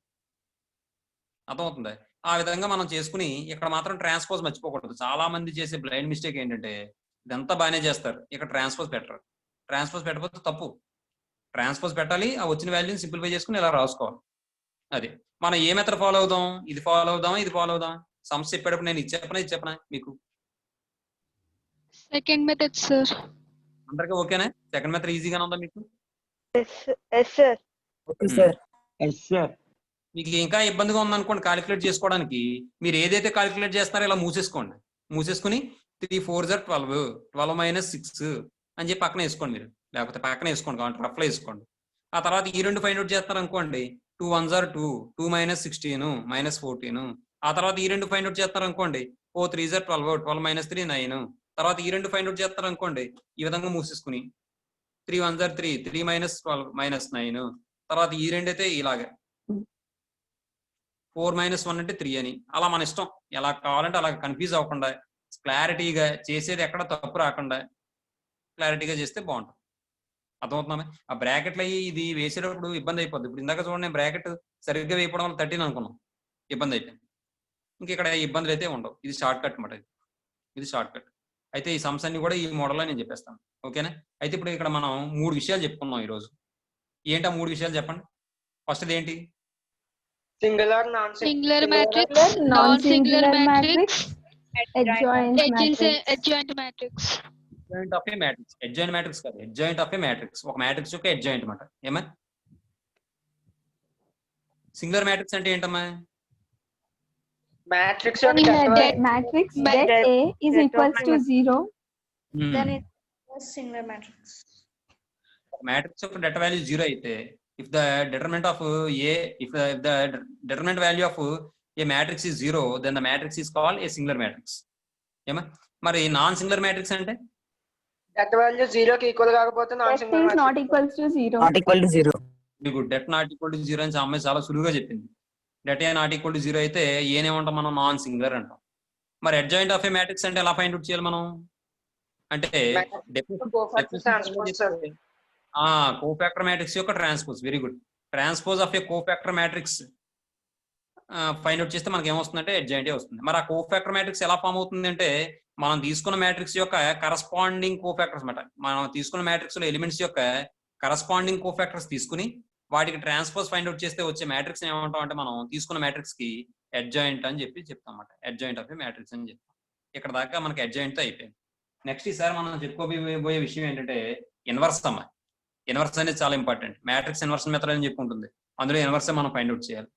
అర్థమవుతుంది? ఆ విధంగా మనం చేసుకుని ఇక్కడ మాత్రం ట్రాన్స్పోజ్ మర్చిపోకూడదు. చాలా మంది చేసే బ్లైండ్ మిస్టేక్ ఏంటంటే ఇదంతా బాగానే చేస్తారు, ఇక్కడ ట్రాన్స్పోజ్ పెట్టరు. ట్రాన్స్పోజ్ పెట్టకపోతే తప్పు. ట్రాన్స్పోజ్ పెట్టాలి, ఆ వచ్చిన వాల్యూని సింప్లిఫై చేసుకుని ఇలా రాసుకోవాలి. అది మనం ఏ మెథడ్ ఫాలో అవుదాం? ఇది ఫాలో అవుదాం, ఇది ఫాలో అవుదాం. సమస్య చెప్పేటప్పుడు నేను ఇది చెప్పనా మీకు? Second method sir. అందరికీ ఓకేనా? సెకండ్ మెథడ్ ఈజీగానే ఉందా మీకు? Okay sir. Yes sir. మీకు ఇంకా ఇబ్బందిగా ఉందనుకోండి కాలిక్యులేట్ చేసుకోవడానికి, మీరు ఏదైతే కాలిక్యులేట్ చేస్తారో ఇలా మూసేసుకోండి. మూసేసుకుని 3 4s are 12. 12 minus 6 అని చెప్పి పక్కన వేసుకోండి. మీరు లేకపోతే పక్కన వేసుకోండి, కాబట్టి రఫ్లో వేసుకోండి. ఆ తర్వాత ఈ రెండు ఫైండ్ అవుట్ చేస్తారు అనుకోండి, 2 1s are 2. 2 minus 16 minus 14. ఆ తర్వాత ఈ రెండు ఫైండ్ అవుట్ చేస్తారు అనుకోండి, 4 3s are 12. 12 minus 3 9. తర్వాత ఈ రెండు ఫైండ్ అవుట్ చేస్తారు అనుకోండి, ఈ విధంగా మూసేసుకుని 3 1 జర్ 3, 3 మైనస్ 12 మైనస్ 9. తర్వాత ఈ రెండైతే ఇలాగే 4 మైనస్ 1 అంటే 3 అని. అలా మన ఇష్టం, ఎలా కావాలంటే అలా కన్ఫ్యూజ్ అవ్వకుండా క్లారిటీగా చేసేది ఎక్కడ తప్పు రాకుండా క్లారిటీగా చేస్తే బాగుంటుంది. అర్థమవుతుందా? ఆ బ్రాకెట్లు అయ్యి ఇది వేసేటప్పుడు ఇబ్బంది అయిపోద్ది. ఇప్పుడు ఇందాక చూడండి, నేను బ్రాకెట్ సరిగ్గా వేయడం వల్ల 13 అనుకున్నాం, ఇబ్బంది అయిపోయింది. ఇంక ఇక్కడ ఇబ్బందులు అయితే ఉండవు. ఇది షార్ట్ కట్ అనమాట. ఇది షార్ట్ కట్. అయితే ఈ సమ్స్ అన్ని కూడా ఈ మోడల్లో నేను చెప్పేస్తాను. ఓకేనా? అయితే ఇప్పుడు ఇక్కడ మనం 3 విషయాలు చెప్పుకున్నాం ఈరోజు. ఏంటి ఆ 3 విషయాలు చెప్పండి. ఫస్ట్ ఏంటి? Singular, non Singular matrix, non-singular matrix, adjoint matrix. adjoint matrix. adjoint of a matrix. adjoint matrix కాదు, adjoint of a matrix. ఒక మ్యాట్రిక్స్ యొక్క adjoint అన్నమాట. ఏమా సింగులర్ మ్యాట్రిక్స్ అంటే ఏంటమ్మా? Matrix In a matrix that A is equals to 0, then it is singular matrix. Matrix యొక్క data value 0 అయితే, if the determinant of a if the determinant value of a matrix is 0, then the matrix is called a singular matrix. ఏమా? మరి non singular matrix అంటే data value 0 కి equal కాకపోతే non that singular is not equals to 0. Not equal to 0. Good. Debt not equal to 0 అని అమ్మాయి చాలా సులువుగా చెప్పింది. Debt A not equal to 0 అయితే ఏనేమంటాం మనం? నాన్ సింగులర్ అంటాం. మరి అడ్జాయింట్ ఆఫ్ ఏ మ్యాట్రిక్స్ అంటే ఎలా ఫైండ్ అవుట్ చేయాలి మనం? అంటే కోఫాక్టర్ మ్యాట్రిక్స్ యొక్క transpose. Very good. Transpose of A cofactor matrix find out చేస్తే మనకి ఏమొస్తుందంటే అడ్జాయింట్ వస్తుంది. మరి ఆ కోఫాక్టర్ మ్యాట్రిక్స్ ఎలా ఫామ్ అవుతుంది అంటే, మనం తీసుకున్న మ్యాట్రిక్స్ యొక్క కరస్పాండింగ్ కోఫాక్టర్స్ అన్నమాట. మనం తీసుకున్న మ్యాట్రిక్స్ లో ఎలిమెంట్స్ యొక్క కరస్పాండింగ్ కోఫాక్టర్స్ తీసుకుని వాటికి ట్రాన్స్పోజ్ ఫైండ్ అవుట్ చేస్తే వచ్చే మ్యాట్రిక్స్ ఏమంటాం అంటే, మనం తీసుకున్న మ్యాట్రిక్స్ కి అడ్జాయింట్ అని చెప్తాం అన్నమాట. అడ్జాయింట్ ఆఫ్ ఏ మ్యాట్రిక్స్ అని చెప్తాం. ఇక్కడ దాకా మనకి అడ్జాయింట్ తో అయిపోయింది. నెక్స్ట్ ఈసారి మనం చెప్పుకోబోయే విషయం ఏంటంటే ఇన్వర్స్ అమ్మ. ఇన్వర్స్ అనేది చాలా ఇంపార్టెంట్. మ్యాట్రిక్స్ ఇన్వర్స్ మెథడ్ అని చెప్పి ఉంటుంది. అందులో ఇన్వర్స్ మనం ఫైండ్ అవుట్ చేయాలి.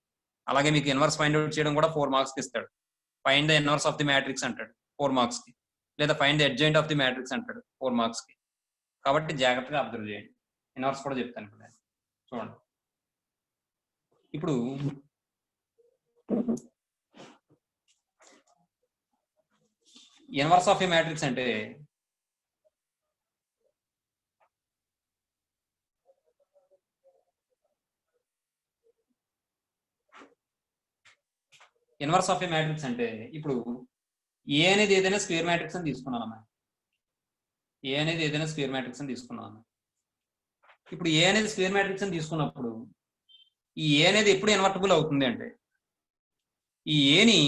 అలాగే మీకు ఇన్వర్స్ ఫైండ్ అవుట్ చేయడం కూడా 4 మార్క్స్ కి ఇస్తాడు. Find the inverse of the matrix అంటాడు 4 మార్క్స్ కి, లేదా find the adjoint of the matrix అంటాడు 4 మార్క్స్ కి. కాబట్టి జాగ్రత్తగా అబ్జర్వ్ చేయండి. ఇన్వర్స్ కూడా చెప్తాను ఇప్పుడు. చూడండి, ఇప్పుడు ఇన్వర్స్ ఆఫ్ ఏ మ్యాట్రిక్స్ అంటే ఇన్వర్స్ ఆఫ్ ఏ మ్యాట్రిక్స్ అంటే ఇప్పుడు ఏ అనేది ఏదైనా స్క్వేర్ మ్యాట్రిక్స్ అని తీసుకున్నాను. ఏ అనేది ఏదైనా స్క్వేర్ మ్యాట్రిక్స్ అని తీసుకున్నాను. ఇప్పుడు ఏ అనేది స్క్వేర్ మ్యాట్రిక్స్ అని తీసుకున్నప్పుడు ఈ ఏ అనేది ఎప్పుడు ఇన్వర్టబుల్ అవుతుంది అంటే, ఈ ఏని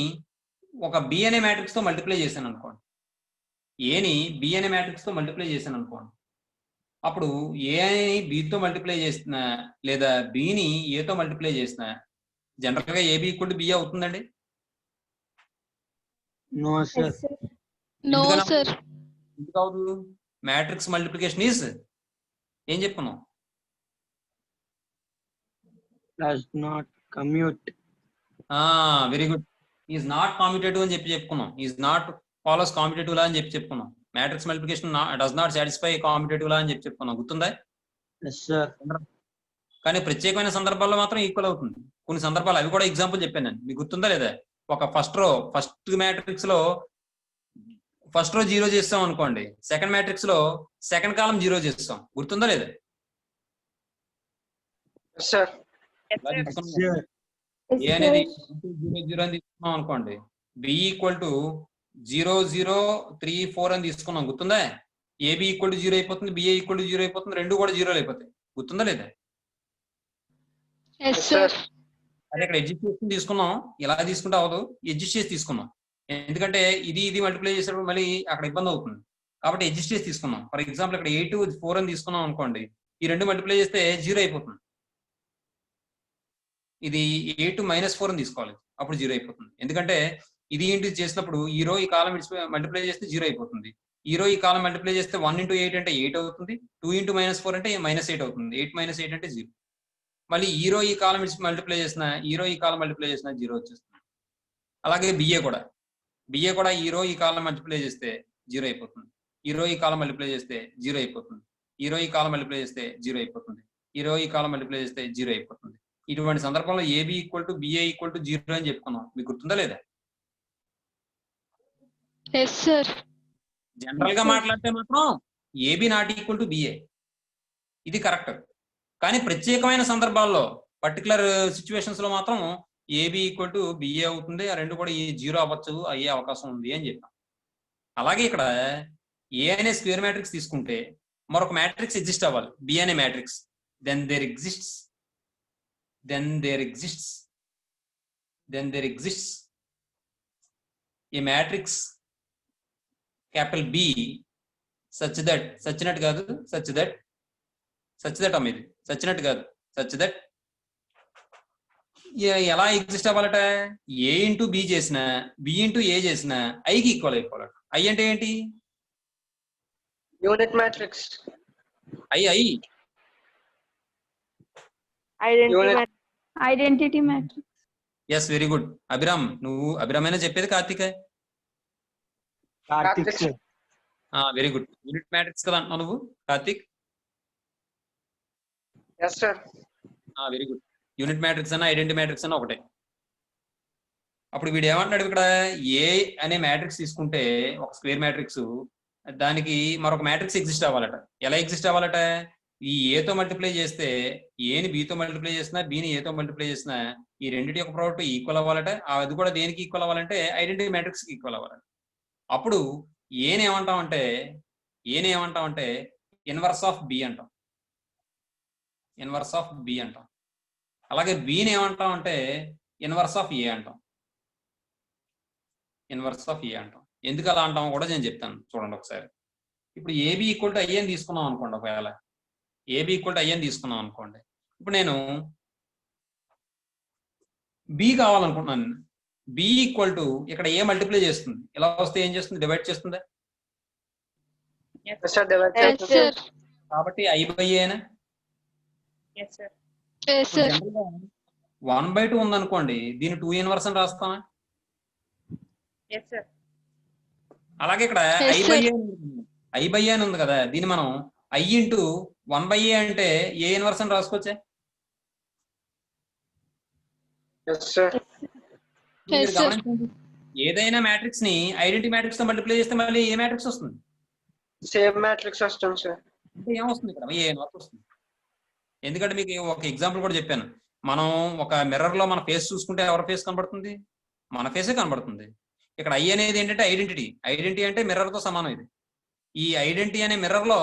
ఒక బి అనే మ్యాట్రిక్స్ తో మల్టిప్లై చేశాను అనుకోండి. ఏని బి అనే మ్యాట్రిక్స్ తో మల్టిప్లై చేశాను అనుకోండి. అప్పుడు ఏని బితో మల్టిప్లై చేసిన లేదా బిని ఏతో మల్టిప్లై చేసిన జనరల్ గా ఏబి ఈక్వల్ టు బి అవుతుందండి. No, sir. Yes, sir. No, sir. ఎందుకు అవుతుంది? మ్యాట్రిక్స్ మల్టిప్లికేషన్ ఈజ్ ఏం చెప్పుకున్నాం? Does not commute. Very good. Is not commutative అని చెప్పుకున్నాం. Is not follows commutative law అని చెప్పుకున్నాం. Matrix multiplication does not satisfy commutative law అని చెప్పుకున్నాం. గుర్తుందా? Yes, sir. కానీ ప్రత్యేకమైన సందర్భాల్లో మాత్రం ఈక్వల్ అవుతుంది. కొన్ని సందర్భాలు అవి కూడా ఎగ్జాంపుల్ చెప్పాను నేను. మీకు గుర్తుందా లేదా? ఒక ఫస్ట్ మ్యాట్రిక్స్ లో ఫస్ట్ రో 0 చేస్తాం అనుకోండి, సెకండ్ మ్యాట్రిక్స్ లో సెకండ్ కాలం 0 చేస్తాం. గుర్తుందా లేదా? Sir Sir. ఏ అనేది 0 0 అని తీసుకున్నాం అనుకోండి, బి ఈక్వల్ టు 0 0 3 4 అని తీసుకున్నాం. గుర్తుందా? ఏబి ఈక్వల్ టు 0 అయిపోతుంది, బిఏ ఈక్వల్ టు 0 అయిపోతుంది, రెండు కూడా 0 అయిపోతాయి. గుర్తుందా లేదా? Yes, sir. అదే ఇక్కడ అడ్జస్ట్ చేసి తీసుకున్నాం. ఇలా తీసుకుంటే అవ్వదు, అడ్జస్ట్ చేసి తీసుకున్నాం. ఎందుకంటే ఇది మల్టిప్లై చేసేటప్పుడు మళ్ళీ అక్కడ ఇబ్బంది అవుతుంది. కాబట్టి అడ్జస్ట్ చేసి తీసుకున్నాం. ఫర్ ఎగ్జాంపుల్ ఇక్కడ 8 4 అని తీసుకున్నాం అనుకోండి, ఈ రెండు మల్టిప్లై చేస్తే 0 అయిపోతుంది. ఇది 8 -4 అని తీసుకోవాలి, అప్పుడు 0 అయిపోతుంది. ఎందుకంటే ఇది ఏంటి చేసినప్పుడు ఈ రో ఈ కాలం మల్టిప్లై చేస్తే 0 అయిపోతుంది. ఈ రో ఈ కాలం మల్టిప్లై చేస్తే 1 × 8 అంటే 8 అవుతుంది. 2 × -4 అంటే -8 అవుతుంది. 8 - 8 అంటే 0. మళ్ళీ ఈ రో ఈ కాలం మల్టిప్లై చేసిన ఈ రో ఈ కాలం మల్టిప్లై చేసిన 0 వచ్చేస్తుంది. అలాగే బిఏ కూడా ఈ రో ఈ కాలం మల్టిప్లై చేస్తే 0 అయిపోతుంది. ఈ రో ఈ కాలం మల్టిప్లై చేస్తే 0 అయిపోతుంది. ఈ రో ఈ కాలం మల్టిప్లై చేస్తే 0 అయిపోతుంది. ఈ రో ఈ కాలం మల్టిప్లై చేస్తే 0 అయిపోతుంది. ఇటువంటి సందర్భంలో AB equal to BA equal to 0 అని చెప్పుకున్నాం. మీకు గుర్తుందా లేదా? Yes, sir. జనరల్ గా మాట్లాడితే మాత్రం AB not equal to BA. ఇది కరెక్ట్. కానీ ప్రత్యేకమైన సందర్భాల్లో పర్టికులర్ సిచ్యువేషన్స్ లో మాత్రం ఏబి ఈక్వల్ టు బిఏ అవుతుంది. ఆ రెండు కూడా ఈ 0 అవ్వచ్చు, అయ్యే అవకాశం ఉంది అని చెప్పాం. అలాగే ఇక్కడ ఏ అనే స్క్వేర్ మ్యాట్రిక్స్ తీసుకుంటే మరొక మ్యాట్రిక్స్ ఎగ్జిస్ట్ అవ్వాలి, బి అనే matrix. Then there exists a matrix capital B such that కాదు, సచ్ దట్ అమ్మ, ఇది సచ్చినట్టు కాదు, సచ్ దట్ ఎలా ఎగ్జిస్ట్ అవ్వాలట? ఏ ఇంటూ బి చేసిన, బి ఇంటూ ఏ చేసిన ఐకి ఈక్వల్ అయిపోవాలట. ఐ అంటే ఏంటి? Unit matrix. ఐ Identity matrix. Yes, very good Abhiram. నువ్వు అభిరామైనా చెప్పేది Karthik? Karthik sir. Very good. Unit matrix కదా అంటున్నావు నువ్వు Karthik? Yes sir. Very good. Unit matrix అన్న ఐడెంటిటీ మ్యాట్రిక్స్ అన్న ఒకటే. అప్పుడు వీడు ఏమంటున్నాడు ఇక్కడ? ఏ అనే మ్యాట్రిక్స్ తీసుకుంటే ఒక స్క్వేర్ మ్యాట్రిక్స్, దానికి మరొక మ్యాట్రిక్స్ ఎగ్జిస్ట్ అవ్వాలట. ఎలా ఎగ్జిస్ట్ అవ్వాలట? ఈ ఏతో మల్టిప్లై చేస్తే ఏని బితో మల్టిప్లై చేసినా, బిని ఏతో మల్టిప్లై చేసినా ఈ రెండింటి యొక్క ప్రోడక్ట్ ఈక్వల్ అవ్వాలట. అది కూడా దేనికి ఈక్వల్ అవ్వాలంటే ఐడెంటిటీ మ్యాట్రిక్స్ కి ఈక్వల్ అవ్వాలంట. అప్పుడు ఏనేమంటామంటే ఇన్వర్స్ ఆఫ్ బి అంటాం. అలాగే బిని ఏమంటామంటే ఇన్వర్స్ ఆఫ్ ఏ అంటాం. ఎందుకు అలా అంటామో కూడా నేను చెప్తాను, చూడండి ఒకసారి. ఇప్పుడు ఏబి ఈక్వల్ టు ఐ అని తీసుకున్నాం అనుకోండి. ఒకవేళ ఏబి ఈక్వల్ టు ఐ అని తీసుకున్నాం అనుకోండి. ఇప్పుడు నేను బి కావాలనుకుంటున్నాను. బి ఈక్వల్ టు ఇక్కడ ఏ మల్టిప్లై చేస్తుంది, ఇలా వస్తే ఏం చేస్తుంది? డివైడ్ చేస్తుందా? కాబట్టి ఐ బై ఏనా? 1/2 ఉందనుకోండి, దీని 2 ఇన్వర్స్ అని రాస్తామా? అలాగే ఇక్కడ ఐ బై ఏ అని ఉంది కదా, దీన్ని మనం ఐ ఇంటూ 1/a అంటే ఏ ఇన్వర్స్ అని రాసుకోవచ్చా? ఏదైనా మ్యాట్రిక్స్ ని ఐడెంటిటీ మ్యాట్రిక్స్ తో మల్టిప్లై చేస్తే మళ్ళీ ఏ మ్యాట్రిక్స్ వస్తుంది? సేమ్ మ్యాట్రిక్స్ వస్తుంది సార్. అంటే ఏమొస్తుంది ఇక్కడ? ఏ ఇన్వర్స్ వస్తుంది. ఎందుకంటే మీకు ఒక ఎగ్జాంపుల్ కూడా చెప్పాను. మనం ఒక మిర్రర్ లో మన ఫేస్ చూసుకుంటే ఎవరి ఫేస్ కనబడుతుంది? మన ఫేసే కనబడుతుంది. ఇక్కడ ఐ అనేది ఏంటంటే ఐడెంటిటీ అంటే మిర్రర్ తో సమానం. ఇది ఈ ఐడెంటిటీ అనే మిర్రర్ లో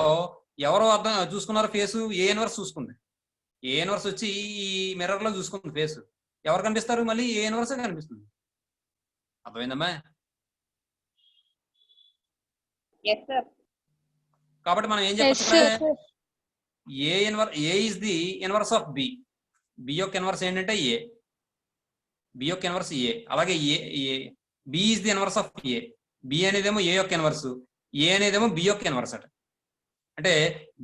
ఎవరో అర్థం చూసుకున్నారు ఫేసు, ఏ ఇన్వర్స్ చూసుకుంది. ఏ ఇన్వర్స్ వచ్చి ఈ మిర్రర్ లో చూసుకుంది ఫేస్. ఎవరు కనిపిస్తారు? మళ్ళీ ఏ ఇన్వర్స్ కనిపిస్తుంది. అర్థమైందమ్మా? కాబట్టి మనం ఏం చెప్పచ్చు? A is the inverse of B. B యొక్క ఇన్వర్స్ ఏంటంటే ఏ. బి యొక్క ఇన్వర్స్ ఏ. అలాగే B is the inverse of A. B అనేదేమో ఏ యొక్క ఇన్వర్స్, ఏ అనేదేమో బి యొక్క ఇన్వర్స్ అట. అంటే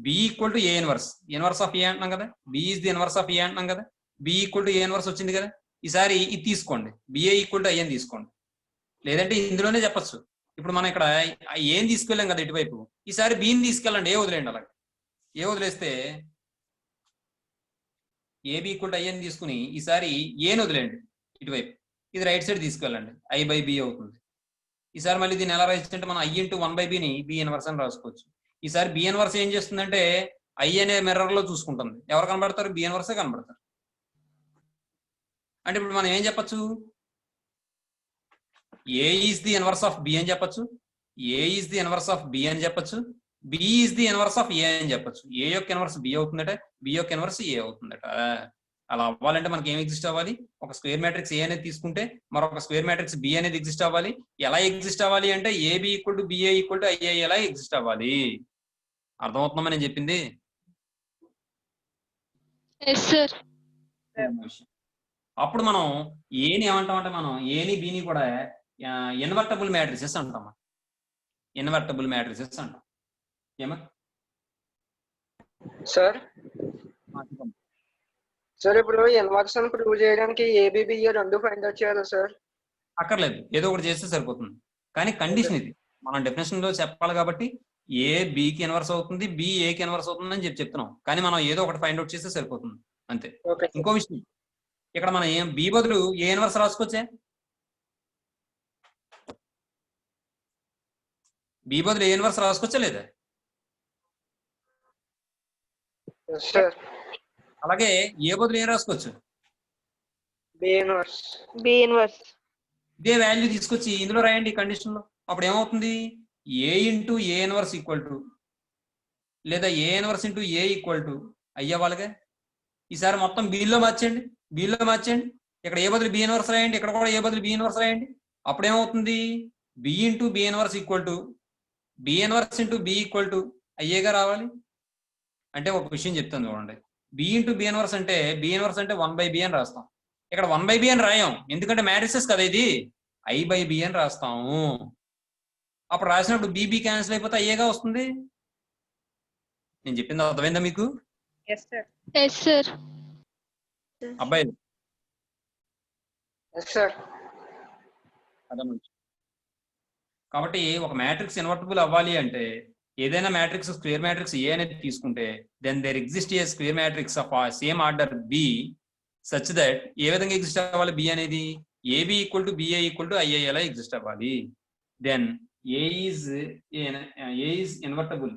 B equal to A inverse of A అంటున్నాం కదా. B is the inverse of A అంటున్నాం కదా. B equal to A inverse వచ్చింది కదా. ఈసారి ఇది తీసుకోండి, బిఏ ఈక్వల్ టు ఐ అని తీసుకోండి. లేదంటే ఇందులోనే చెప్పచ్చు. ఇప్పుడు మనం ఇక్కడ ఏం తీసుకెళ్ళాం కదా ఇటువైపు, ఈసారి బిని తీసుకెళ్ళండి, ఏ వదిలేయండి. అలాగే ఏ వదిలేస్తే ఏబి ఈక్వల్ టు ఐ అని తీసుకుని ఈసారి ఏని వదిలేయండి ఇటువైపు, ఇది రైట్ సైడ్ తీసుకెళ్ళండి, ఐ బై బి అవుతుంది. ఈసారి మళ్ళీ దీన్ని ఎలా రాయించంటే మనం ఐ ఇంటూ 1/bని బి ఇన్వర్స్ అని రాసుకోవచ్చు. ఈసారి బి ఇన్వర్స్ ఏం చేస్తుందంటే ఐ అనే మిర్రర్ లో చూసుకుంటుంది. ఎవరు కనబడతారు? బి ఇన్వర్సే కనబడతారు. అంటే ఇప్పుడు మనం ఏం చెప్పచ్చు? A is the inverse of B అని చెప్పచ్చు, A is the inverse of B అని చెప్పచ్చు, B is the inverse of A అని చెప్పచ్చు. ఏ యొక్క ఇన్వర్స్ బి అవుతుందట, బి యొక్క ఇన్వర్స్ ఏ అవుతుందట. అలా అవ్వాలంటే మనకి ఏం ఎగ్జిస్ట్ అవ్వాలి? ఒక స్క్వేర్ మ్యాట్రిక్స్ ఏ అనేది తీసుకుంటే మరొక స్క్వేర్ మ్యాట్రిక్స్ బి అనేది ఎగ్జిస్ట్ అవ్వాలి. ఎలా ఎగ్జిస్ట్ అవ్వాలి అంటే AB equal to BA equal to IA ఎలా ఎగ్జిస్ట్ అవ్వాలి. అర్థమవుతుందా నేను చెప్పింది? అప్పుడు మనం ఏని ఏమంటామంటే మనం ఏని బిని కూడా ఇన్వర్టబుల్ మ్యాట్రిసెస్ అంటాం. ఇన్వర్టబుల్ మ్యాట్రిసెస్ అంటాం. ఏమా సార్? సార్ ఇప్పుడు ఇన్వర్షన్ ప్రూవ్ చేయడానికి ఏబిబిఏ రెండు ఫైండ్ అవుట్ చేయాలి సార్? అక్కర్లేదు, ఏదో ఒకటి చేస్తే సరిపోతుంది. కానీ కండిషన్ ఇది మనం డెఫినేషన్ లో చెప్పాలి కాబట్టి ఏ బికి ఇన్వర్స్ అవుతుంది, బి ఏకి ఇన్వర్స్ అవుతుంది అని చెప్తున్నాం. కానీ మనం ఏదో ఒకటి ఫైండ్ అవుట్ చేస్తే సరిపోతుంది అంతే. ఇంకో విషయం, ఇక్కడ మనం ఏం బి బదులు ఏ ఇన్వర్స్ రాసుకోవచ్చే? బి బదులు ఏ ఇన్వర్స్ రాసుకోవచ్చా లేదా? Yes, sir. అలాగే ఏ బదులు ఏం రాసుకోవచ్చు, B inverse. B inverse. ఇదే వాల్యూ తీసుకొచ్చి ఇందులో రాయండి కండిషన్ లో. అప్పుడు ఏమవుతుంది, A into A inverse equal to లేదా A inverse into A equal to అయ్యేవాళ్ళగా. ఈసారి మొత్తం బిలో మార్చండి, బిలో మార్చండి. ఇక్కడ ఏ బదులు బి ఇన్వర్స్ రాయండి, ఇక్కడ కూడా ఏ బదులు బి ఇన్వర్స్ రాయండి. అప్పుడు ఏమవుతుంది, B into B inverse equal to B inverse into B equal to అయ్యేగా రావాలి. అంటే ఒక విషయం చెప్తాను చూడండి, బి ఇంటూ బి ఇన్వర్స్ అంటే బి ఇన్వర్స్ అంటే 1/b అని రాస్తాం. ఇక్కడ 1/b అని రాయం, ఎందుకంటే మ్యాట్రిసెస్ కదా ఇది, I/b అని రాస్తాము. అప్పుడు రాసినప్పుడు బీబీ క్యాన్సిల్ అయిపోతే అయ్యేగా వస్తుంది. నేను చెప్పింది అర్థమైందా మీకు Yes, sir. Yes, sir. అబ్బాయి? Yes, sir. కాబట్టి ఒక మ్యాట్రిక్స్ ఇన్వర్టిబుల్ అవ్వాలి అంటే ఏదైనా మ్యాట్రిక్స్ స్క్వేర్ మ్యాట్రిక్స్ ఏ అనేది తీసుకుంటే then there exist a square matrix of same order B such that A విధంగా ఎగ్జిస్ట్ అవ్వాలి, బి అనేది AB equal to BA equal to I I అలా ఎగ్జిస్ట్ అవ్వాలి. దెన్ ఏ ఈజ్ ఇన్వర్టబుల్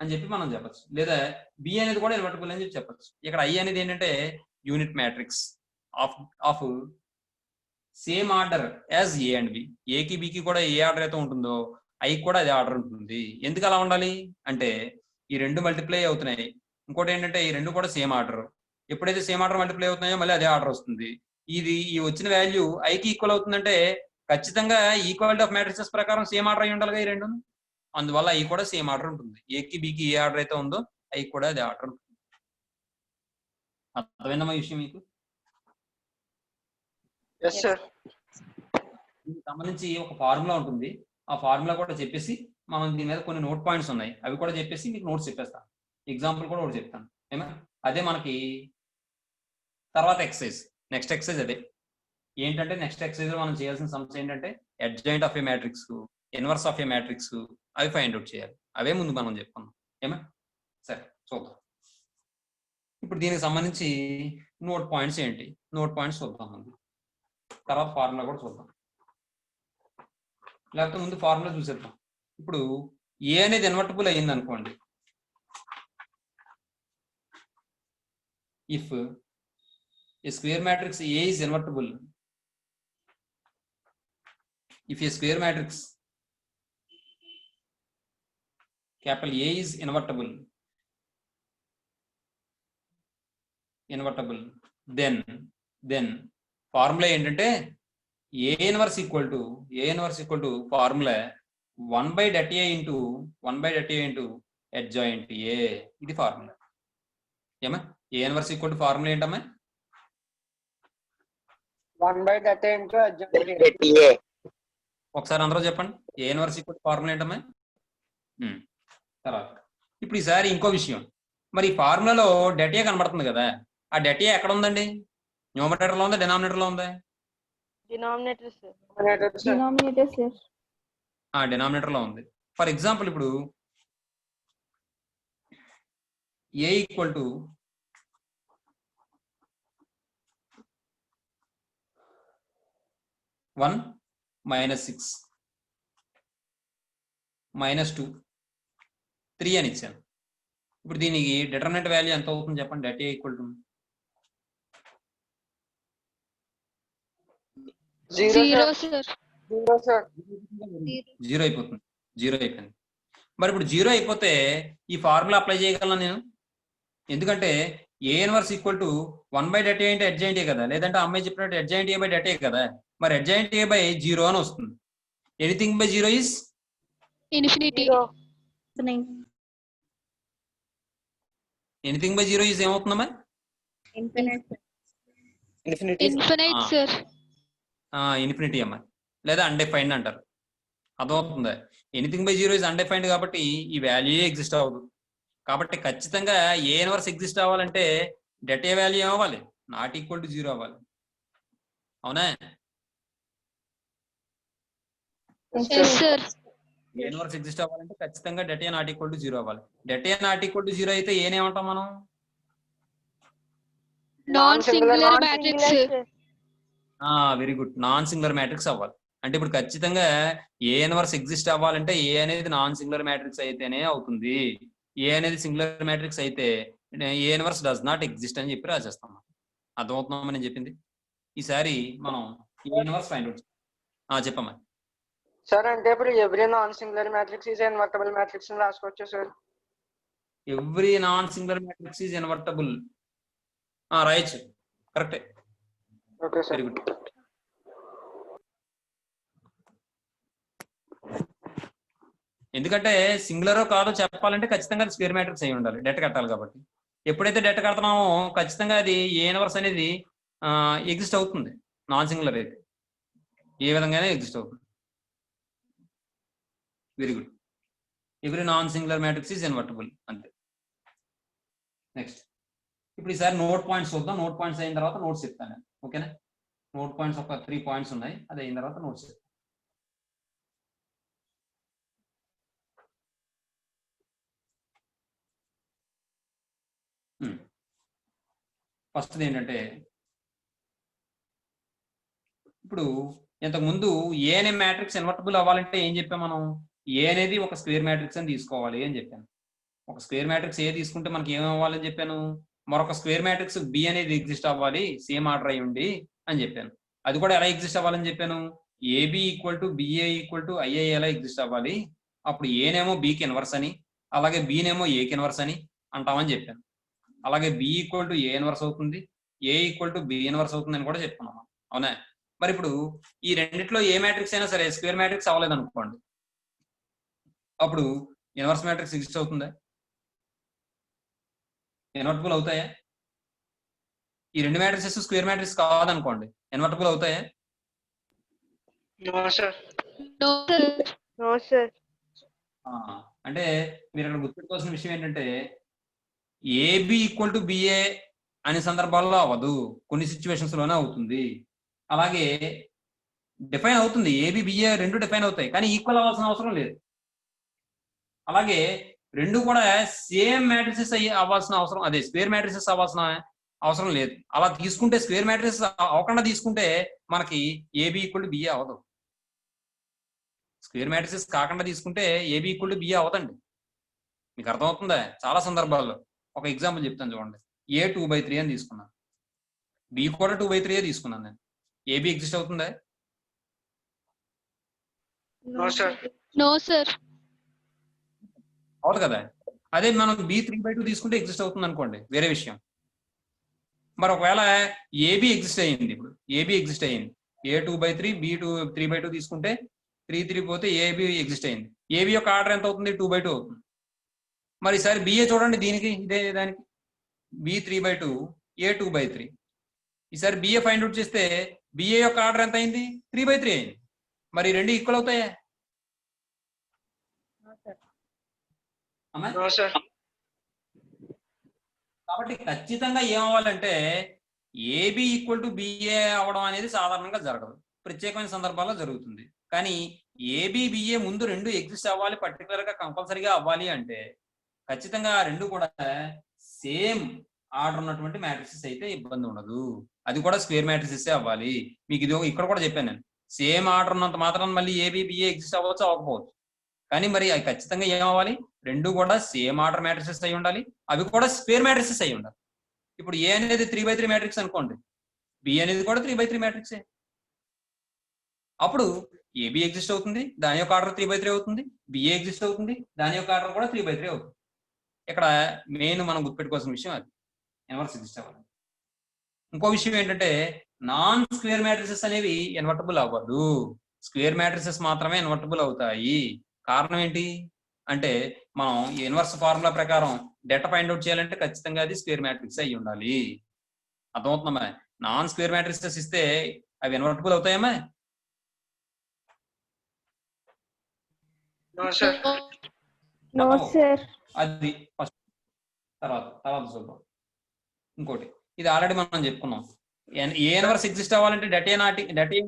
అని చెప్పి మనం చెప్పచ్చు, లేదా బి అనేది కూడా ఇన్వర్టబుల్ అని చెప్పి చెప్పచ్చు. ఇక్కడ ఐ అనేది ఏంటంటే unit matrix of same order as A and B. ఏకి బికి కూడా ఏ ఆర్డర్ అయితే ఉంటుందో ఐ కూడా అదే ఆర్డర్ ఉంటుంది. ఎందుకు అలా ఉండాలి అంటే ఈ రెండు మల్టిప్లై అవుతున్నాయి. ఇంకోటి ఏంటంటే ఈ రెండు కూడా సేమ్ ఆర్డర్. ఎప్పుడైతే సేమ్ ఆర్డర్ మల్టిప్లై అవుతున్నాయో మళ్ళీ అదే ఆర్డర్ వస్తుంది. ఈ వచ్చిన వాల్యూ ఐకి ఈక్వల్ అవుతుందంటే ఖచ్చితంగా ఈక్వాలిటీ ఆఫ్ మ్యాట్రిసెస్ ప్రకారం సేమ్ ఆర్డర్ అయి ఉండాలిగా ఈ రెండు. అందువల్ల ఐ కూడా సేమ్ ఆర్డర్ ఉంటుంది. ఏకి బికి ఏ ఆర్డర్ అయితే ఉందో ఐ కూడా అదే ఆర్డర్ ఉంటుంది. అర్థమైందమ్మా ఈ విషయం మీకు? Yes, sir. దీనికి సంబంధించి ఒక ఫార్ములా ఉంటుంది, ఆ ఫార్ములా కూడా చెప్పేసి మనం దీని మీద కొన్ని నోట్ పాయింట్స్ ఉన్నాయి అవి కూడా చెప్పేసి మీకు నోట్స్ చెప్పేస్తాను. ఎగ్జాంపుల్ కూడా ఒకటి చెప్తాను ఏమా. అదే మనకి తర్వాత ఎక్సర్సైజ్, నెక్స్ట్ ఎక్సర్సైజ్ అదే. ఏంటంటే నెక్స్ట్ ఎక్సర్సైజ్ లో మనం చేయాల్సిన సమస్య ఏంటంటే adjoint of a matrix, inverse of a matrix అవి ఫైండ్ అవుట్ చేయాలి. అవే ముందు మనం చెప్పుకున్నాం ఏమా. సరే చూద్దాం. ఇప్పుడు దీనికి సంబంధించి నోట్ పాయింట్స్ ఏంటి, నోట్ పాయింట్స్ చూద్దాం ముందు, తర్వాత ఫార్ములా కూడా చూద్దాం. లేకపోతే ముందు ఫార్ములా చూసేద్దాం. ఇప్పుడు ఏ అనేది ఇన్వర్టిబుల్ అయ్యింది అనుకోండి, if A square matrix A is invertible, if a square matrix capital A is invertible, then formula ఏంటంటే A inverse equal to formula 1/A into adjoint A. ఇది ఫార్ములా ఏమా. A inverse equal to formula ఏంటమ్మా? 1/A into adjoint A. ఒకసారి అందరూ చెప్పండి, ఏ inverse equal formula ఏంటమ్మా? తర్వాత ఇప్పుడు ఈసారి ఇంకో విషయం, మరి ఈ ఫార్ములాలో డెటా కనబడుతుంది కదా, ఆ డెటా ఎక్కడ ఉందండి? న్యూమరేటర్ లో ఉందా, డినామినేటర్ లో ఉందా? Denominator, sir. Denominator, sir. Denominator లో ఉంది. ఫర్ ఎగ్జాంపుల్ ఇప్పుడు ఏ ఈక్వల్ టు 1 -6 -2 3 అని ఇచ్చాను. ఇప్పుడు దీనికి డిటర్మినెంట్ వాల్యూ ఎంత అవుతుంది చెప్పండి? డెటా ఈక్వల్ టు 0, sir. 0, sir. 0 అయిపోతుంది. 0 అయిపోయింది. మరి ఇప్పుడు 0 అయిపోతే ఈ ఫార్ములా అప్లై చేయగలను నేను, ఎందుకంటే ఏ ఇన్వర్స్ ఈక్వల్ టు 1/A అంటే అడ్జాయింట్ ఏ కదా, లేదంటే అమ్మాయి చెప్పినట్టు అడ్జాయింట్ A/A కదా. మరి అడ్జాయింట్ A/0 అని వస్తుంది. Anything by 0 is Infinity. Anything by 0 is ఏమవుతుందమ్మా? Infinite. Infinite, sir. ఇన్ఫినిటీ అమ్మా, లేదా అన్డిఫైన్డ్ అంటారు. అర్థమవుతుందా? ఎనీథింగ్ బై 0 ఇస్ అన్డిఫైన్డ్ కాబట్టి ఈ వాల్యూ ఎగ్జిస్ట్ అవ్వదు. కాబట్టి ఖచ్చితంగా ఏ ఇన్వర్స్ ఎగ్జిస్ట్ అవ్వాలంటే డెటా వాల్యూ ఏమవ్వాలి? నాట్ ఈక్వల్ టు 0 అవ్వాలి. అవునా? Yes, sir. A inverse exist అవ్వాలంటే ఖచ్చితంగా డెటా నాట్ ఈక్వల్ టు 0 అవ్వాలి. డెటా నాట్ ఈక్వల్ టు 0 అయితే ఏనేమంటాం మనం? Non-singular matrix. Very good, non singular matrix అవ్వాలి. అంటే ఇప్పుడు ఖచ్చితంగా ఏ ఇన్వర్స్ ఎగ్జిస్ట్ అవ్వాలంటే ఏ అనేది నాన్ సింగులర్ మ్యాట్రిక్స్ అయితేనే అవుతుంది. ఏ అనేది సింగులర్ మ్యాట్రిక్స్ అయితే ఏ ఇన్వర్స్ డస్ నాట్ ఎగ్జిస్ట్ అని చెప్పి రాసేస్తాం. అర్థమవుతుందా నేను చెప్పింది? ఈసారి మనం ఏ ఇన్వర్స్ ఫైండ్ అవుట్ చెప్పమ్మా. సార్ అంటే ఇప్పుడు every non singular matrix is invertible matrix అని రాసుకోవచ్చు sir. Every non singular matrix is invertible రాయొచ్చు. కరెక్టే. Okay sir. Very good. ఎందుకంటే సింగులరో కాదో చెప్పాలంటే ఖచ్చితంగా అది స్క్వేర్ మ్యాట్రిక్స్ అయి ఉండాలి, డెట్ కట్టాలి కాబట్టి. ఎప్పుడైతే డెట్ కడుతున్నామో ఖచ్చితంగా అది ఏ ఇన్వర్స్ అనేది ఎగ్జిస్ట్ అవుతుంది. నాన్ సింగులర్ అయితే ఏ విధంగానే ఎగ్జిస్ట్ అవుతుంది. Very good. Every non singular matrix is invertible అంతే. నెక్స్ట్ ఇప్పుడు ఈసారి నోట్ పాయింట్స్ చూద్దాం. నోట్ పాయింట్స్ అయిన తర్వాత నోట్స్ చెప్తాను నేను. ఓకేనా? నోట్ పాయింట్స్ ఒక 3 పాయింట్స్ ఉన్నాయి, అది అయిన తర్వాత నోట్స్ చెప్తాను. ఫస్ట్ ఏంటంటే ఇప్పుడు ఇంతకుముందు ఏ అనే మ్యాట్రిక్స్ ఇన్వర్టబుల్ అవ్వాలంటే ఏం చెప్పాం మనం? ఏ అనేది ఒక స్క్వేర్ మ్యాట్రిక్స్ అని తీసుకోవాలి అని చెప్పాను. ఒక స్క్వేర్ మ్యాట్రిక్స్ ఏ తీసుకుంటే మనకి ఏం అవ్వాలని చెప్పాను? మరొక స్క్వేర్ మ్యాట్రిక్స్ బి అనేది ఎగ్జిస్ట్ అవ్వాలి, సేమ్ ఆర్డర్ అయి ఉండి అని చెప్పాను. అది కూడా ఎలా ఎగ్జిస్ట్ అవ్వాలని చెప్పాను? AB equal to BA equal to IA ఎలా ఎగ్జిస్ట్ అవ్వాలి? అప్పుడు ఏనేమో బికి ఇన్వర్స్ అని, అలాగే బినేమో ఏకి ఇన్వర్స్ అని అంటామని చెప్పాను. అలాగే B equal to A inverse అవుతుంది, A equal to B inverse అవుతుంది అని కూడా చెప్పుకున్నాం. అవునా? మరి ఇప్పుడు ఈ రెండిట్లో ఏ మ్యాట్రిక్స్ అయినా సరే స్క్వేర్ మ్యాట్రిక్స్ అవ్వలేదు అనుకోండి, అప్పుడు ఇన్వర్స్ మ్యాట్రిక్స్ ఎగ్జిస్ట్ అవుతుందా? ఇన్వర్టబుల్ అవుతాయా? ఈ రెండు మ్యాట్రిక్సెస్ స్క్వేర్ మ్యాట్రిక్స్ కాదనుకోండి, ఇన్వర్టబుల్ అవుతాయా? No sir. No, sir. No, sir. అంటే మీరు ఇక్కడ గుర్తుపెట్టుకోవాల్సిన విషయం ఏంటంటే ఏబి ఈక్వల్ టు బిఏ అనే సందర్భాల్లో అవ్వదు, కొన్ని సిచ్యువేషన్స్ లోనే అవుతుంది. అలాగే డిఫైన్ అవుతుంది, ఏబి బిఏ రెండు డిఫైన్ అవుతాయి, కానీ ఈక్వల్ అవ్వాల్సిన అవసరం లేదు. అలాగే రెండు కూడా సేమ్ మ్యాట్రిసెస్ అవ్వాల్సిన అవసరం, అదే స్క్వేర్ మ్యాట్రిసెస్ అవ్వాల్సిన అవసరం లేదు. అలా తీసుకుంటే స్క్వేర్ మ్యాట్రిసెస్ అవ్వకుండా తీసుకుంటే మనకి ఏబి ఈక్వల్ టు బిఏ అవ్వదు. స్క్వేర్ మ్యాట్రిసెస్ కాకుండా తీసుకుంటే ఏబి ఈక్వల్ టు బిఏ అవ్వదండి. మీకు అర్థమవుతుందా? చాలా సందర్భాల్లో ఒక ఎగ్జాంపుల్ చెప్తాను చూడండి. ఏ 2/3 అని తీసుకున్నాను, బి కూడా 2/3 తీసుకున్నాను నేను. ఏబి ఎగ్జిస్ట్ అవుతుందా? No sir. No, sir. అవుతుంది కదా. అదే మనం బి 3/2 తీసుకుంటే ఎగ్జిస్ట్ అవుతుంది అనుకోండి, వేరే విషయం. మరి ఒకవేళ ఏబి ఎగ్జిస్ట్ అయ్యింది, ఇప్పుడు ఏబి ఎగ్జిస్ట్ అయ్యింది, ఏ 2/3 బి 3/2 తీసుకుంటే 3 పోతే ఏబి ఎగ్జిస్ట్ అయింది. ఏబి యొక్క ఆర్డర్ ఎంత అవుతుంది? 2/2 అవుతుంది. మరి ఈసారి బిఏ చూడండి, దీనికి ఇదే దానికి బి 3/2 ఏ 2/3. ఈసారి బిఏ ఫైండ్ అవుట్ చేస్తే బిఏ యొక్క ఆర్డర్ ఎంత అయింది? 3/3 అయింది. మరి రెండు ఈక్వల్ అవుతాయా? No sir. కాబట్టి ఖచ్చితంగా ఏమవ్వాలంటే ఏబి ఈక్వల్ టు బిఏ అవడం అనేది సాధారణంగా జరగదు, ప్రత్యేకమైన సందర్భాల్లో జరుగుతుంది. కానీ ఏబి బిఏ ముందు రెండు ఎగ్జిస్ట్ అవ్వాలి, పర్టికులర్ గా కంపల్సరీగా అవ్వాలి అంటే ఖచ్చితంగా ఆ రెండు కూడా సేమ్ ఆర్డర్ ఉన్నటువంటి మ్యాట్రిసెస్ అయితే ఇబ్బంది ఉండదు. అది కూడా స్క్వేర్ మ్యాట్రిసెస్ అవ్వాలి. మీకు ఇది ఇక్కడ కూడా చెప్పాను నేను, సేమ్ ఆర్డర్ ఉన్నంత మాత్రం మళ్ళీ ఏబి బిఏ ఎగ్జిస్ట్ అవ్వచ్చు, అవ్వకపోవచ్చు. కానీ మరి అది ఖచ్చితంగా ఏమవ్వాలి? రెండు కూడా సేమ్ ఆర్డర్ మ్యాట్రిసెస్ అయి ఉండాలి, అవి కూడా స్క్వేర్ మ్యాట్రిసెస్ అయి ఉండాలి. ఇప్పుడు ఏ అనేది 3/3 మ్యాట్రిక్స్ అనుకోండి, బి అనేది కూడా 3/3 మ్యాట్రిక్సే. అప్పుడు ఏబి ఎగ్జిస్ట్ అవుతుంది, దాని యొక్క ఆర్డర్ 3/3 అవుతుంది. బిఏ ఎగ్జిస్ట్ అవుతుంది, దాని యొక్క ఆర్డర్ కూడా 3/3 అవుతుంది. ఇక్కడ మెయిన్ మనం గుర్తుపెట్టుకోవాల్సిన విషయం అది, ఇన్వర్స్ ఎగ్జిస్ట్ అవ్వాలి. ఇంకో విషయం ఏంటంటే నాన్ స్క్వేర్ మ్యాట్రిసెస్ అనేవి ఇన్వర్టబుల్ అవ్వదు, స్క్వేర్ మ్యాట్రిసెస్ మాత్రమే ఇన్వర్టబుల్ అవుతాయి. కారణం ఏంటి అంటే మనం ఇన్వర్స్ ఫార్ములా ప్రకారం డేటా ఫైండ్ అవుట్ చేయాలంటే ఖచ్చితంగా అది స్క్వేర్ మ్యాట్రిక్స్ అయి ఉండాలి. అర్థమవుతుందమ్మా? నాన్ స్క్వేర్ మ్యాట్రిసెస్ ఇస్తే అవి ఇన్వర్టబుల్ అవుతాయమ్మా? No sir. No, sir. అది ఫస్ట్. తర్వాత చూద్దాం. ఇంకోటి ఇది ఆల్రెడీ మనం చెప్పుకున్నాం, ఏ ఇన్వర్స్ ఎగ్జిస్ట్ అవ్వాలంటే డేటా ఏం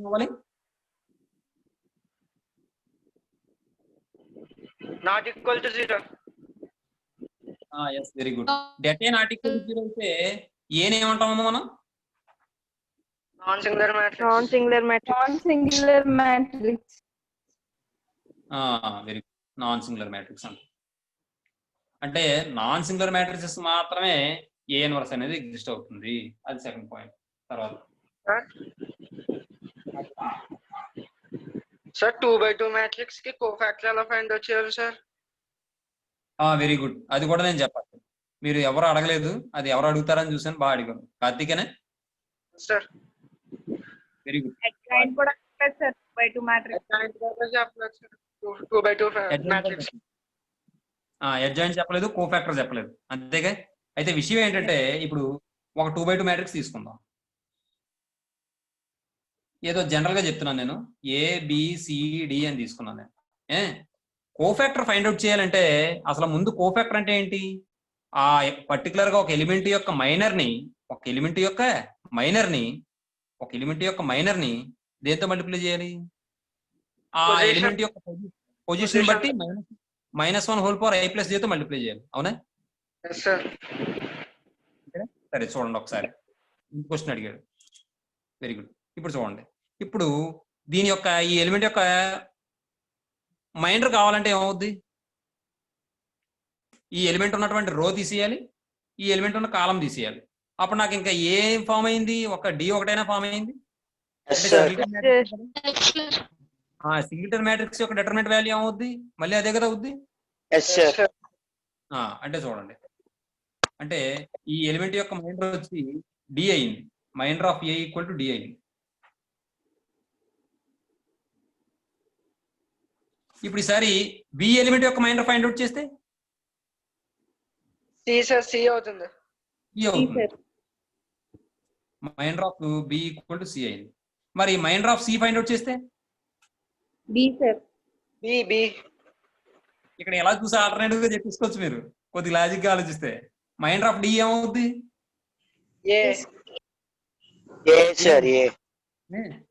అవ్వాలి? Not equal to 0. Yes, very good. Det A not equal to 0 అయితే ఏనేమంటామమ్మా మనం? Non singular matrix. Non-singular matrix. Non-singular matrix. Very good, non singular matrix అంట. అంటే నాన్ సింగులర్ మ్యాట్రిసెస్ మాత్రమే ఏ ఇన్వర్స్ అనేది ఎగ్జిస్ట్ అవుతుంది. అది సెకండ్ పాయింట్. తర్వాత సార్ 2/2 మ్యాట్రిక్స్ కి కోఫాక్టర్ ఎలా ఫైండ్ అవుట్ చేయాలి సార్? Very good. అది కూడా నేను చెప్పాలి. మీరు ఎవరు అడగలేదు, అది ఎవరు అడుగుతారని చూసాను, బాగా అడిగాను. కార్తీకేనే. Sir very good. Adjoint కూడా చెప్పలేదు సార్ 2/2 మ్యాట్రిక్స్. చెప్పలేదు సార్ 2/2 మ్యాట్రిక్స్. అడ్జాయింట్ చెప్పలేదు, కోఫాక్టర్ చెప్పలేదు, అంతేగా. అయితే విషయం ఏంటంటే ఇప్పుడు ఒక 2/2 మ్యాట్రిక్స్ తీసుకుందాం. ఏదో జనరల్ గా చెప్తున్నాను నేను, ABCD అని తీసుకున్నాను నేను. కోఫాక్టర్ ఫైండ్ అవుట్ చేయాలంటే అసలు ముందు కోఫాక్టర్ అంటే ఏంటి? ఆ పర్టికులర్ గా ఒక ఎలిమెంట్ యొక్క మైనర్ ని దేంతో మల్టిప్లై చేయాలి? ఆ ఎలిమెంట్ యొక్క పొజిషన్ బట్టి -1 తో మల్టిప్లై చేయాలి. అవునా? సరే చూడండి ఒకసారి. క్వశ్చన్ అడిగాడు. Very good. ఇప్పుడు చూడండి. ఇప్పుడు దీని యొక్క ఈ ఎలిమెంట్ యొక్క మైనర్ కావాలంటే ఏమవుద్ది? ఈ ఎలిమెంట్ ఉన్నటువంటి రో తీసేయాలి, ఈ ఎలిమెంట్ ఉన్న కాలం తీసేయాలి. అప్పుడు నాకు ఇంకా ఏం ఫామ్ అయింది? ఒక డి ఒకటైనా ఫామ్ అయింది. సింగిల్టన్ మ్యాట్రిక్స్ యొక్క డిటర్మినెంట్ వాల్యూ ఏమవుద్ది? మళ్ళీ అదే కదా అవుద్ది. అంటే చూడండి, అంటే ఈ ఎలిమెంట్ యొక్క మైనర్ వచ్చి డి అయింది. Minor of A equal to D అయింది. ఇప్పుడు ఈసారి బి ఎలిమెంట్ యొక్క మైనర్ ఫైండ్ అవుట్ చేస్తే సి అవుతుంది. Minor of B equal to C అయింది. మరి minor of C find out చేస్తే బి సార్. బి ఇక్కడ ఎలా చూసి ఆల్టర్నేటివ్ గా చెప్పేసుకోవచ్చు మీరు, కొద్దిగా లాజిక్ గా ఆలోచిస్తే. మైనర్ ఆఫ్ డి ఏమవుద్ది?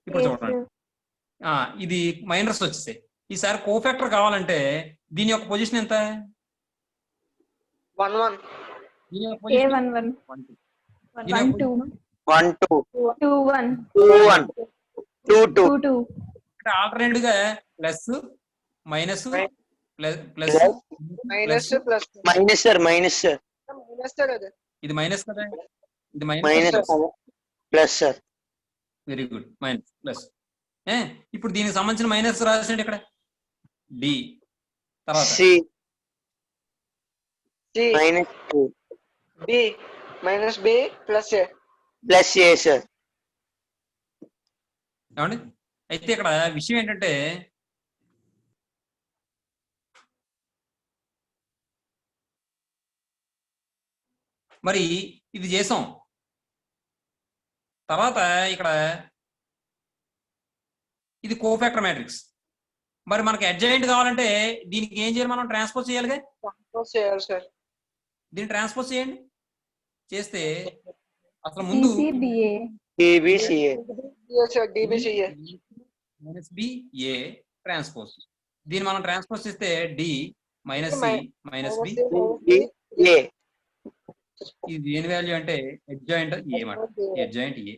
ఇప్పుడు చూడండి, ఇది మైనర్స్ వచ్చేసాయి. ఈసారి కోఫాక్టర్ కావాలంటే దీని యొక్క పొజిషన్ ఎంత? 1 దీని యొక్క పొజిషన్ 1 2 2 2 ఆల్టర్నేటివ్ గా ప్లస్ మైనస్ ప్లస్ ఇది మైనస్ కదా, ఇది minus plus sir. Very good. Minus plus. ఇప్పుడు దీనికి సంబంధించిన మైనస్ రాసినట్టు ఇక్కడ డి, తర్వాత బి ప్లస్ ఏ సార్. ఏమండి? అయితే ఇక్కడ విషయం ఏంటంటే మరి ఇది చేసాం. తర్వాత ఇక్కడ ఇది కోఫాక్టర్ మ్యాట్రిక్స్. మరి మనకి అడ్జాయింట్ కావాలంటే దీనికి ఏం చేయాలి? మనం ట్రాన్స్పోజ్ చేయాలిగా. దీన్ని ట్రాన్స్పోజ్ చేయండి. చేస్తే అసలు ముందు -BA ట్రాన్స్పోజ్. దీన్ని మనం ట్రాన్స్పోజ్ చేస్తే డి -C -B. ఇది దేని వాల్యూ అంటే అడ్జాయింట్ ఏ మాట. అడ్జాయింట్ ఏ,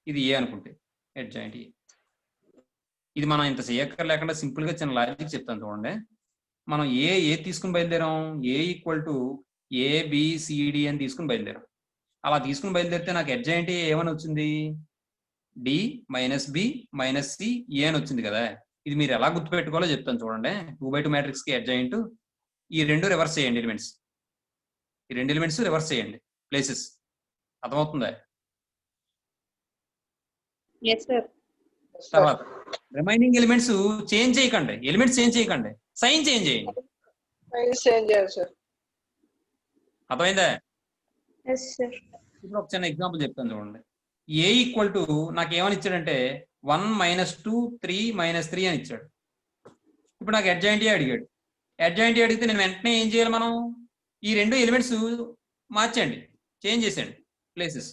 ఇది ఏ అనుకుంటే అడ్జాయింట్ ఏ. ఇది మనం ఇంత చేయక్కర్లేకుండా సింపుల్ గా చిన్న లాజిక్ చెప్తాను చూడండి. మనం ఏ తీసుకుని బయలుదేరాం? ఏ ఈక్వల్ టు ABCD అని తీసుకుని బయలుదేరాం. అలా తీసుకుని బయలుదేరితే నాకు అడ్జాయింట్ ఏమని వచ్చింది? డి -B -C ఏ అని వచ్చింది కదా. ఇది మీరు ఎలా గుర్తుపెట్టుకోవాలో చెప్తాను చూడండి. 2/2 మ్యాట్రిక్స్ కి అడ్జాయింట్ ఈ రెండు రివర్స్ చేయండి ఎలిమెంట్స్. ఈ రెండు ఎలిమెంట్స్ రివర్స్ చేయండి ప్లేసెస్. అర్థమవుతుందా? తర్వాత రిమైనింగ్ ఎలిమెంట్స్ చేంజ్ చేయకండి. సైన్ చేంజ్ చేయండి. అర్థమైందా? ఇప్పుడు ఒక చిన్న ఎగ్జాంపుల్ చెప్తాను చూడండి. ఏ ఈక్వల్ టు నాకు ఏమని ఇచ్చాడంటే 1 -2 3 -3 అని ఇచ్చాడు. ఇప్పుడు నాకు అడ్జాయింట్ అడిగాడు. అడ్జాయింట్ అడిగితే నేను వెంటనే ఏం చేయాలి? మనం ఈ రెండు ఎలిమెంట్స్ మార్చండి, చేంజ్ చేసేయండి ప్లేసెస్.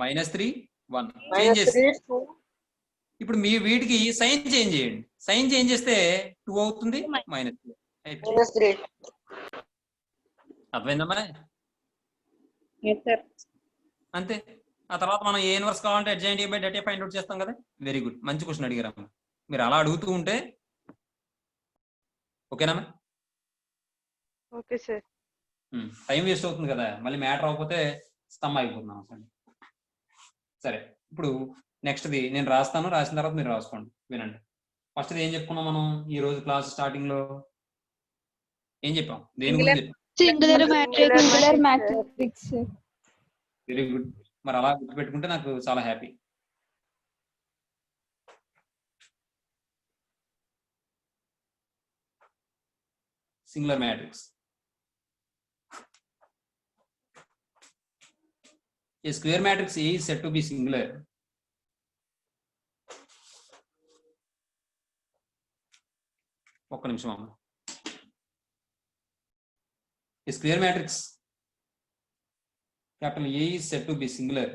-3 1 చేంజ్ చేసి ఇప్పుడు మీ వీటికి సైన్ చేంజ్ చేయండి. సైన్ చేంజ్ చేస్తే 2 అవుతుంది, -3. అర్థమైందమ్మా? అంతే. ఆ తర్వాత మనం ఏ ఇన్వర్స్ కావాలంటే adjoint A by det find out చేస్తాం కదా. Very good. మంచి క్వశ్చన్ అడిగారమ్మా. మీరు అలా అడుగుతూ ఉంటే ఓకేనా? Okay sir. టైం వేస్ట్ అవుతుంది కదా, మళ్ళీ మ్యాటర్ అవ్వకపోతే స్తంభ అయిపోతున్నాం అసలు. సరే, ఇప్పుడు నెక్స్ట్ది నేను రాస్తాను, రాసిన తర్వాత మీరు రాసుకోండి, వినండి. ఫస్ట్ది ఏం చెప్పుకున్నాం మనం ఈ రోజు క్లాస్ స్టార్టింగ్ లో? ఏం చెప్పాం, దేని గురించి చెప్పాం? Singular matrix. Singular matrix, sir. Very good. మరి అలా గుర్తుపెట్టుకుంటే నాకు చాలా happy. Singular matrix. A square matrix A is said to be singular ఒక్క నిమిషం అమ్మ. A square matrix capital A is said to be singular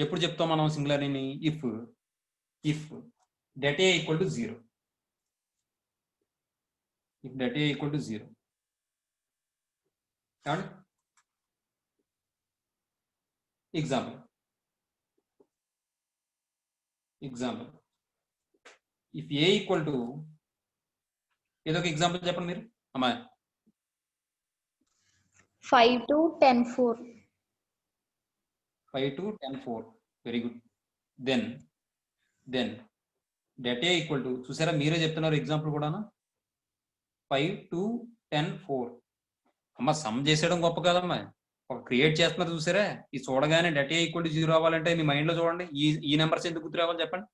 ఎప్పుడు చెప్తాం మనం సింగులర్ అని? if that A equal to 0. if that A equal to 0. Example. If A equal to ఏదో ఒక example చెప్పండి మీరు అమ్మా. 5 to 10 4. 5 to 10 4. Very good. Then that A equal to, చూసారా మీరే చెప్తున్నారు ఎగ్జాంపుల్ కూడానా, 5 to 10 4. అమ్మ సమ్ చేసేయడం గొప్ప కదమ్మా, ఒక క్రియేట్ చేస్తున్నారు చూసారా. ఇది చూడగానే డట్ ఏ ఈక్వల్ టు 0 అవ్వాలంటే మీ మైండ్ లో చూడండి ఈ నెంబర్స్ ఎందుకు గుర్తు రావాలి చెప్పండి.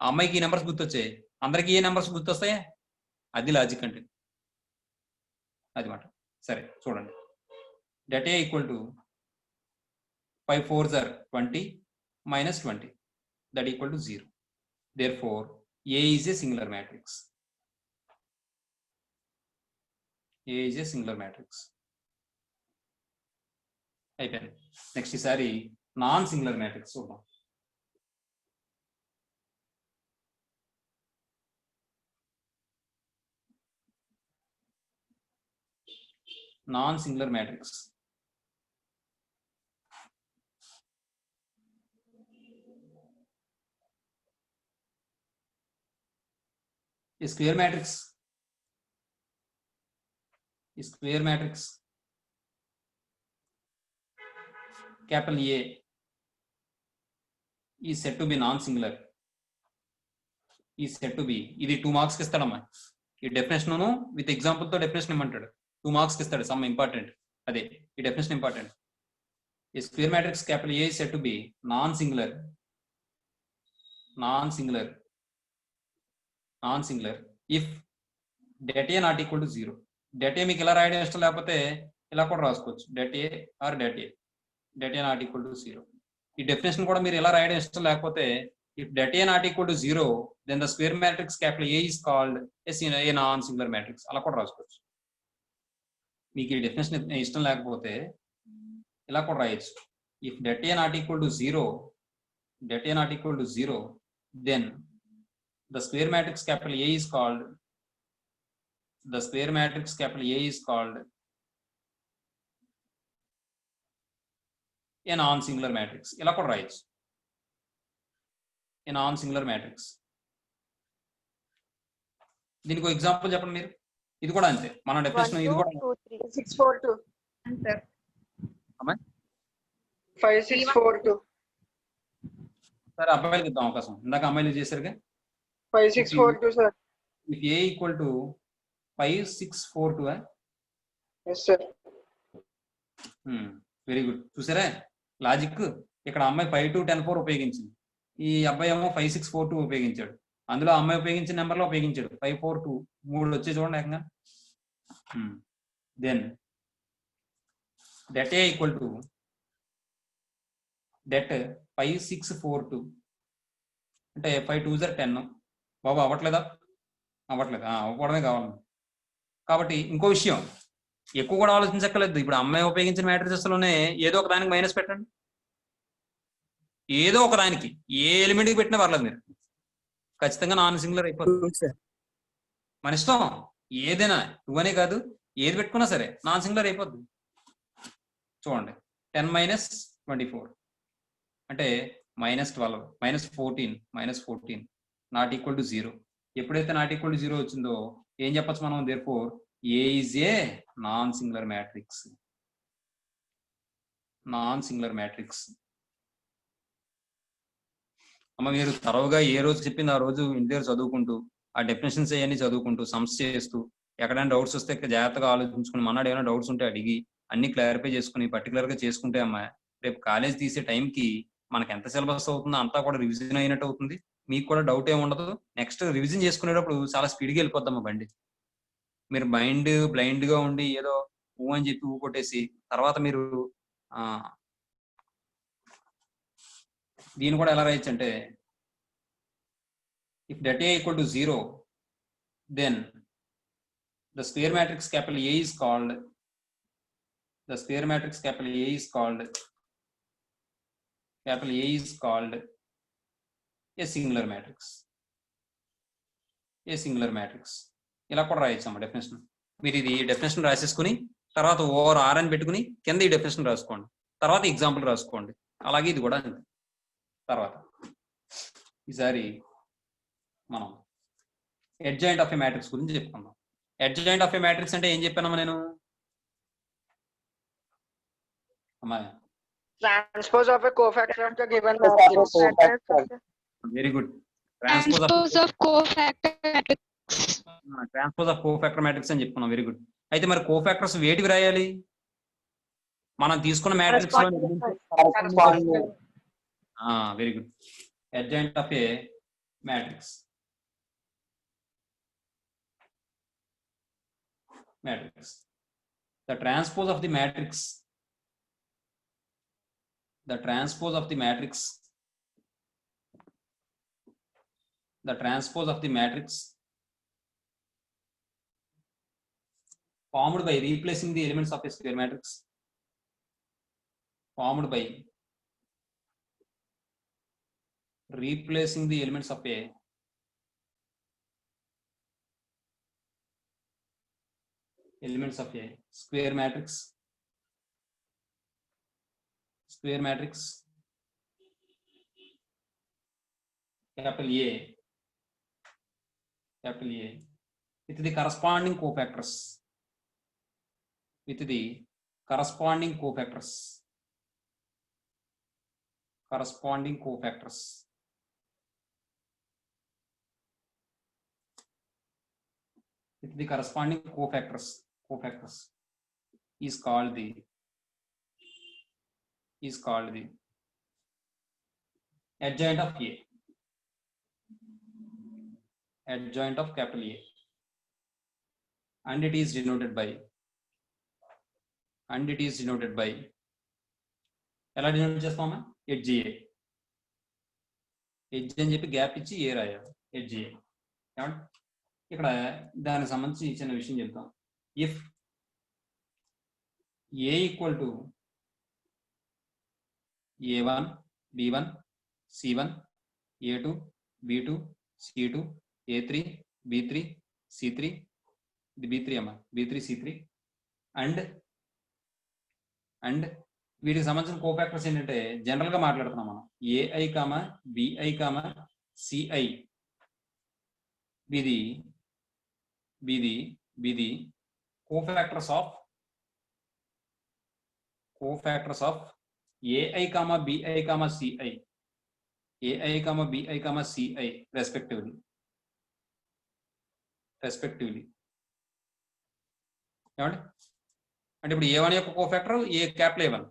ఆ అమ్మాయికి ఈ నెంబర్స్ గుర్తొచ్చాయి, అందరికి ఏ నెంబర్స్ గుర్తొస్తాయా? అది లాజిక్ అంటే అది మాట. సరే చూడండి, డట్ ఏ equal to 5 4s are 20 minus 20 that equal to 0. Therefore A is a singular matrix. A is a singular matrix. అయిపోయింది. నెక్స్ట్ ఈసారి నాన్ సింగులర్ మ్యాట్రిక్స్ చూద్దాం. Non singular matrix. ఈ square matrix capital A is said to be non-singular. ఇది 2 marks కి ఇస్తాడమ్మా. ఈ definition with example తో definition ఇమ్మంటాడు, 2 marks కి ఇస్తాడు. సమ్ ఇంపార్టెంట్, అదే ఈ డెఫినేషన్ ఇంపార్టెంట్. ఈ square matrix capital A is said to be non-singular if dat A not equal to 0. dat A మీకు ఇలా రాయడం ఇష్టం లేకపోతే ఇలా కూడా రాసుకోవచ్చు, dat A or dat A not equal to 0. ఈ డెఫినేషన్ కూడా మీరు ఎలా రాయడం ఇష్టం లేకపోతే if dat A not equal to 0 then the square matrix capital A is called a non-singular matrix. అలా కూడా రాసుకోవచ్చు. మీకు ఈ డెఫినేషన్ ఇష్టం లేకపోతే ఇలా కూడా రాయొచ్చు. if dat A not equal to 0 then the square matrix capital A is called a non-singular matrix. ఇలా కూడా రాయొచ్చు, a non-singular matrix. దీనికి ఎగ్జాంపుల్ చెప్పండి మీరు. ఇది కూడా అంతే, మన డెఫినేషన్ ఇది కూడా 642. Answer. అమ్మాయి 5642. సరే అబ్బాయిలకి ఇద్దాం అవకాశం, ఇందాక అమ్మాయిలు చేశారుగా. 5642 sir. if A equal to 5642. Yes sir. Very good. చూసారా లాజిక్. ఇక్కడ అమ్మాయి 5 to 10 4 ఉపయోగించింది, ఈ అబ్బాయి ఏమో 5642 ఉపయోగించాడు. అందులో అమ్మాయి ఉపయోగించిన నెంబర్ లో ఉపయోగించాడు 542. 3 వచ్చే చూడండి ఏకంగా. Then dat A equal to that 5642 అంటే 5 2s are 10. బాబు అవ్వట్లేదా? అవ్వడమే కావాలి. కాబట్టి ఇంకో విషయం ఎక్కువ కూడా ఆలోచించక్కర్లేదు. ఇప్పుడు అమ్మాయి ఉపయోగించిన మ్యాట్రిసెస్ లోనే ఏదో ఒక దానికి మైనస్ పెట్టండి, ఏదో ఒక దానికి ఏ ఎలిమెంట్ కి పెట్టినా పర్లేదు, మీరు ఖచ్చితంగా నాన్ సింగులర్ అయిపోతుంది. మన ఇష్టం, ఏదైనా 2 అనే కాదు, ఏది పెట్టుకున్నా సరే నాన్ సింగులర్ అయిపోతుంది. చూడండి 10 minus 24 అంటే -12 -14 నాట్ ఈక్వల్ టు 0. ఎప్పుడైతే నాట్ ఈక్వల్ టు 0 వచ్చిందో ఏం చెప్పచ్చు మనం? Therefore A is A non singular matrix. Non singular matrix. అమ్మ మీరు తరవుగా ఏ రోజు చెప్పింది ఆ రోజు ఇంటి దగ్గర చదువుకుంటూ ఆ డెఫినేషన్స్ అవన్నీ చదువుకుంటూ సమ్స్ చేస్తూ ఎక్కడైనా డౌట్స్ వస్తే జాగ్రత్తగా ఆలోచించుకుని మన్నాడు ఏమైనా డౌట్స్ ఉంటే అడిగి అన్ని క్లారిఫై చేసుకుని పర్టికులర్ గా చేసుకుంటే అమ్మా రేపు కాలేజ్ తీసే టైంకి మనకి ఎంత సిలబస్ అవుతుందో అంతా కూడా రివిజన్ అయినట్టు అవుతుంది. మీకు కూడా డౌట్ ఏమి ఉండదు. నెక్స్ట్ రివిజన్ చేసుకునేటప్పుడు చాలా స్పీడ్గా వెళ్ళిపోద్దమ్మా బండి. మీరు బ్లైండ్ గా ఉండి ఏదో ఊ అని చెప్పి ఊ కొట్టేసి తర్వాత మీరు దీన్ని కూడా ఎలా రాయొచ్చు అంటే if that A equal to 0, then the square matrix capital A is called a singular matrix. ఇలా కూడా రాయొచ్చు అమ్మ డెఫినేషన్. మీరు ఇది డెఫినేషన్ రాసేసుకుని తర్వాత ఓవర్ ఆర్ అని పెట్టుకుని కింద ఈ డెఫినేషన్ రాసుకోండి, తర్వాత ఎగ్జాంపుల్ రాసుకోండి. అలాగే ఇది కూడా అంతే. తర్వాత ఈసారి మనం అడ్జాయింట్ ఆఫ్ ఏ మ్యాట్రిక్స్ గురించి చెప్పుకుందాం. అడ్జాయింట్ ఆఫ్ ఏ మ్యాట్రిక్స్ అంటే ఏం చెప్పానమ్మా నేను? అమ్మాయి Transpose of a cofactor of the given matrix. Very good. Transpose of cofactor matrix. Transpose of cofactor matrix అని చెప్పుకున్నాం. Very good. అయితే మరి కోఫాక్టర్స్ వేటివి రాయాలి? మనం తీసుకున్న మ్యాట్రిక్స్ లో very good. Adjoint of a matrix the transpose of the matrix formed by replacing the elements of a square matrix elements of a square matrix capital A with the corresponding cofactors with the corresponding cofactors is called the adjoint of A, adjoint of capital A, and it is denoted by ఎలా denote చేస్తామా? Edge ఏ, edge అని చెప్పి gap ఇచ్చి ఏ రాయాలి, edge ఏ. ఇక్కడ దానికి సంబంధించి చిన్న విషయం చెప్తాం. If A equal to A1 B1 C1 A2 B2 C2 A3 B3 C3, ఇది B3 అమ్మా, B3 C3 అండ్ వీటికి సంబంధించిన కోఫాక్టర్స్ ఏంటంటే జనరల్ గా మాట్లాడుతున్నాం మనం. A i comma b i comma c i బిది cofactors of a i comma b i comma c i respectively. ఏమండి అంటే ఇప్పుడు A1 యొక్క కోఫాక్టర్ ఏ క్యాపిటల్ A1,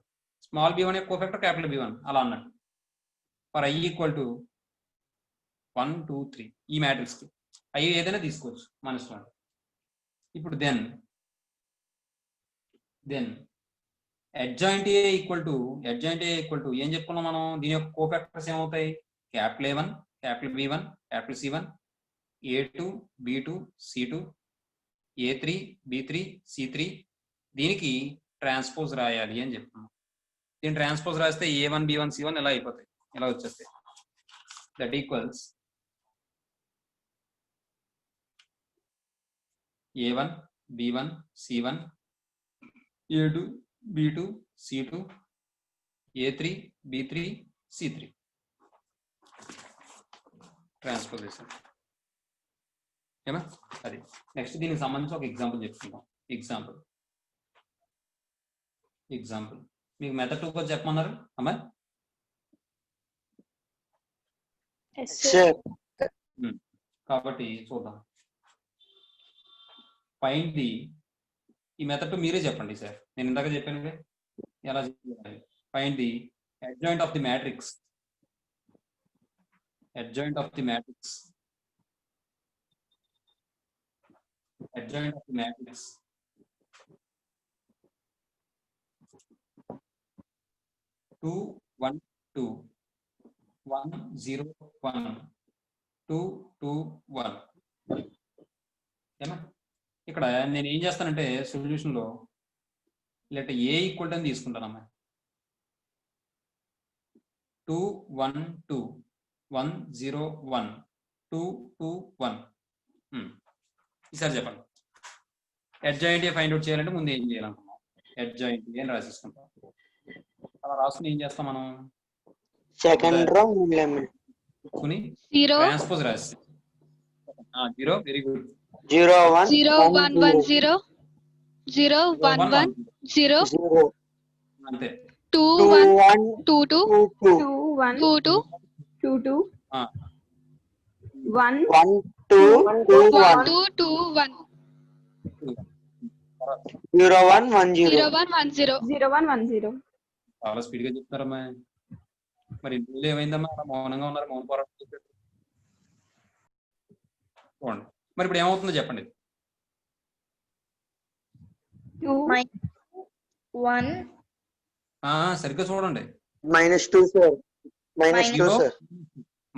స్మాల్ b1 యొక్క కోఫాక్టర్ క్యాపిటల్ B1 అలా అన్నట్టు. ఫర్ I ఈక్వల్ టు 1 2 3 ఈ మ్యాట్రిక్స్ కి I ఏదైనా తీసుకోవచ్చు మన ఇష్టం. ఇప్పుడు then adjoint A equal to ఏం చెప్పుకున్నాం మనం? దీని యొక్క కోఫాక్టర్స్ ఏమవుతాయి? Capital A1 capital B1 capital C1 A2 B2 C2 A3 B3 C3. దీనికి ట్రాన్స్పోజ్ రాయాలి అని చెప్తున్నాం. దీని ట్రాన్స్పోజ్ రాస్తే A1 B1 C1 ఇలా అయిపోతాయి, ఇలా వచ్చేస్తాయి. That equals A1 B1 C1 A2 B2 C2 A3 B3 C3 transposition. ఏమా అది నెక్స్ట్ దీనికి సంబంధించి ఒక ఎగ్జాంపుల్ చెప్పుకుందాం. ఎగ్జాంపుల్ మీకు మెథడ్ 2 కూడా చెప్పమన్నారు అమ్మా. Sir. కాబట్టి చూద్దాం. ఫైండ్ ది ఈ మెథడ్ 2 మీరే చెప్పండి సార్, నేను ఇందాక చెప్పాను ఎలా చెప్పాలి. Find the adjoint of the matrix. Adjoint of the matrix. 2 1 2 1 0 1 2 2 1. ఏమా ఇక్కడ నేను ఏం చేస్తానంటే సొల్యూషన్ లో లెట్ ఏ ఈక్వల్ టు అని తీసుకుంటానమ్మా. 2 1 2 1 0 1 2 2 1. ఈసారి చెప్పండి. అడ్జాయింట్ ఫైండ్ అవుట్ చేయాలంటే ముందు ఏం చేయాలనుకున్నాం, అడ్జాయింట్ అని రాసేసుకుంటాం. అలా రాసుకుని ఏం చేస్తాం మనం, Second row element. ట్రాన్స్పోజ్ రాసి 0. Very good. 0 1 0 1 1 0 0 1 1 0 0 అంతే. 2 2 1 1 2 2 2 2 1 2 2 2 2 1 1 2 2 1 2 2 1 0 1 1 0 0 1 1 0 0 1 1 0. చాలా స్పీడ్ గా చెప్తున్నారమ్మా. మరి ఇంట్లో ఏమైందమ్మా, అలా మౌనంగా ఉన్నారు, మౌన పోరాటం చేశారు. చూడండి మరి ఇప్పుడు ఏమవుతుందో చెప్పండి. 2 1 సరిగ్గా చూడండి. -2 sir. -2 sir.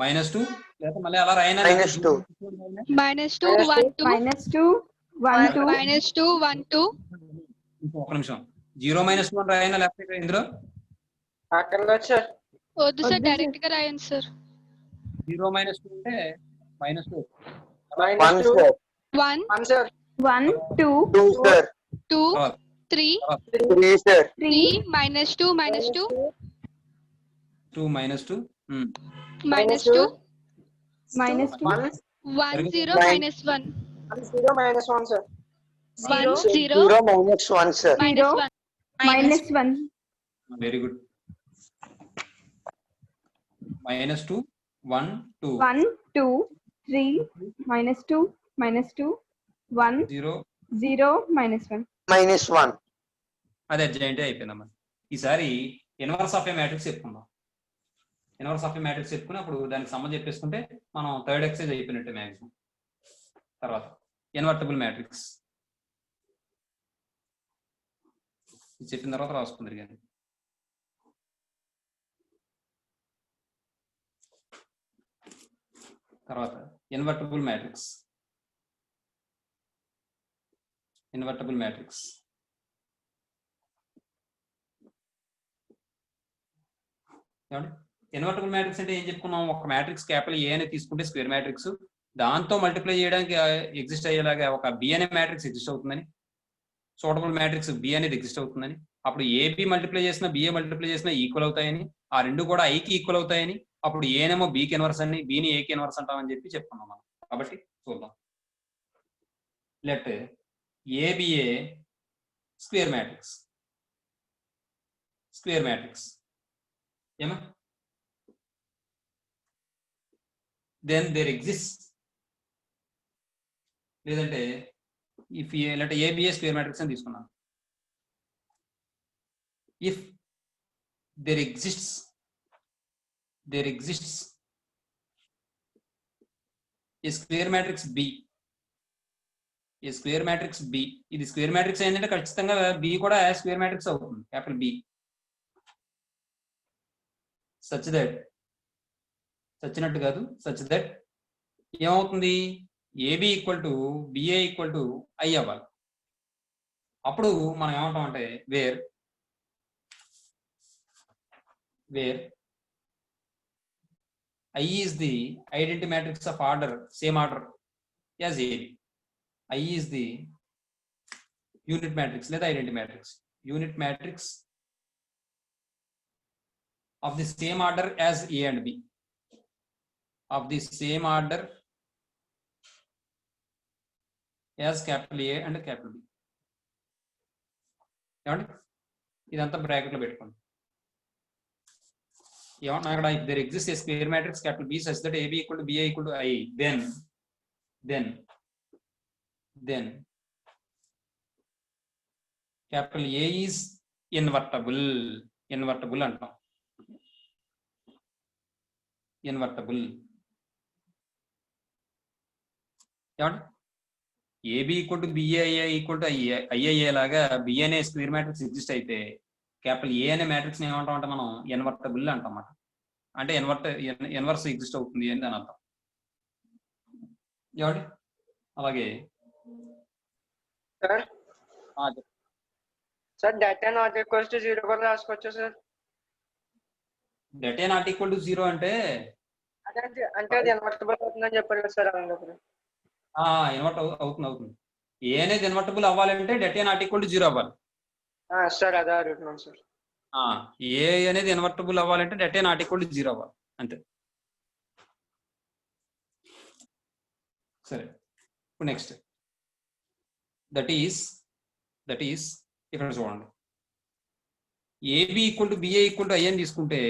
-2 లేదా మళ్ళీ అలా రాయనా, -2 -2 1 2 -2 1 2 -2 1 2. ఒక నిమిషం. 0 -1 రాయనా లేకపోతే ఇందులో అక్కడ సార్ వద్దు సార్, డైరెక్ట్ గా రాయండి సార్. 0 -2 అంటే -2 1 sir. 1 1 sir 1 2 2 sir. 2 తర్వాత 3 3 sir. 3 -2 -2 2 -2 -2 -2 1 1 0 -1 0 -1 sir 1 0 0 -1 sir. -1 -1 very good. -2 1 2 1 2 3 -2 -2 1 0 0 -1. -1 అది అడ్జాయింట్ అయిపోయిందమ్మా. ఈసారి ఇన్వర్స్ ఆఫ్ ఏ మ్యాట్రిక్స్ చెప్పుకుందాం. ఇన్వర్స్ ఆఫ్ ఏ మ్యాట్రిక్స్ చెప్పుకుని అప్పుడు దానికి సంబంధం చెప్పేసుకుంటే మనం థర్డ్ ఎక్సైజ్ అయిపోయినట్టే మ్యాక్సిమం. తర్వాత ఇన్వర్టబుల్ మ్యాట్రిక్స్ చెప్పిన తర్వాత రాసుకుందరు కానీ. తర్వాత ఇన్వర్టబుల్ మ్యాట్రిక్స్. ఇన్వర్టబుల్ మ్యాట్రిక్స్ అంటే ఏం చెప్పుకున్నాం, ఒక మ్యాట్రిక్స్ క్యాపిటల్ ఏ అనేది తీసుకుంటే స్క్వేర్ మ్యాట్రిక్స్, దాంతో మల్టిప్లై చేయడానికి ఎగ్జిస్ట్ అయ్యేలాగా ఒక బి అనే మ్యాట్రిక్స్ ఎగ్జిస్ట్ అవుతుందని, సూటబుల్ మ్యాట్రిక్స్ బి అనేది ఎగ్జిస్ట్ అవుతుందని, అప్పుడు ఏబి మల్టిప్లై చేసినా బిఏ మల్టిప్లై చేసినా ఈక్వల్ అవుతాయని, ఆ రెండు కూడా ఐకి ఈక్వల్ అవుతాయని, అప్పుడు ఏనేమో బికి ఇన్వర్స్ అని, బిని ఏకి ఇన్వర్స్ అంటామని చెప్పి చెప్పుకున్నాం మనం. కాబట్టి చూద్దాం. లెట్ ఏబిఏ స్క్వేర్ మ్యాట్రిక్స్ ఏమా, దెన్ దేర్ ఎగ్జిస్ట్, లేదంటే ఇఫ్ లేదంటే ఏబిఏ స్క్వేర్ మ్యాట్రిక్స్ అని తీసుకున్నాను. If there exists a square matrix B, ఇది స్క్వేర్ మ్యాట్రిక్స్ ఏంటంటే ఖచ్చితంగా బి కూడా స్క్వేర్ మ్యాట్రిక్స్ అవుతుంది, క్యాపిటల్ బి. సచ్ దట్ చచ్చినట్టు కాదు, సచ్ దట్ ఏమవుతుంది, AB equal to BA equal to I అవ్వాలి. అప్పుడు మనం ఏమంటాం అంటే where I is the identity matrix of order, same order as AB. I is the unit matrix, లేదా identity matrix. Unit matrix of the same order as A and B. Of the same order as capital A and capital B. ఏమండి ఇదంతా బ్రాకెట్లో పెట్టుకోండి. ఏమన్నా అక్కడ if there exists a square matrix capital B such that AB equal to BA equal to I, then capital A is invertible అంటాం. Invertible ఏమండి AB equal to BAI equal to IIA లాగా B అనే square matrix exist అయితే capital ఏ అనే matrix ఏమంటాం అంటే మనం invertible అంటాం అన్నమాట. అంటే ఇన్వర్స్ ఎగ్జిస్ట్ అవుతుంది అని దాని అర్థం. ఏమండి అలాగే sir sir data not equals to 0 కూడా రాసుకోవచ్చు sir. Data not equal to 0 అంటే అంటే అది ఇన్వర్టబుల్ అవుతుందని చెప్పారు కదా సార్ అందుకని. ఇన్వర్ట్ అవుతుంది. ఏ అనేది ఇన్వర్టబుల్ అవ్వాలంటే డేటా నాట్ ఈక్వల్ టు 0 అవ్వాలి. సార్ అదే అడుగుతున్నాను సార్. ఏ అనేది ఇన్వర్టబుల్ అవ్వాలంటే డేటా నాట్ ఈక్వల్ టు 0 అవ్వాలి అంతే. సరే ఇప్పుడు నెక్స్ట్ దట్ ఈస్ ఇక్కడ చూడండి. AB equal to BA equal to I అని తీసుకుంటే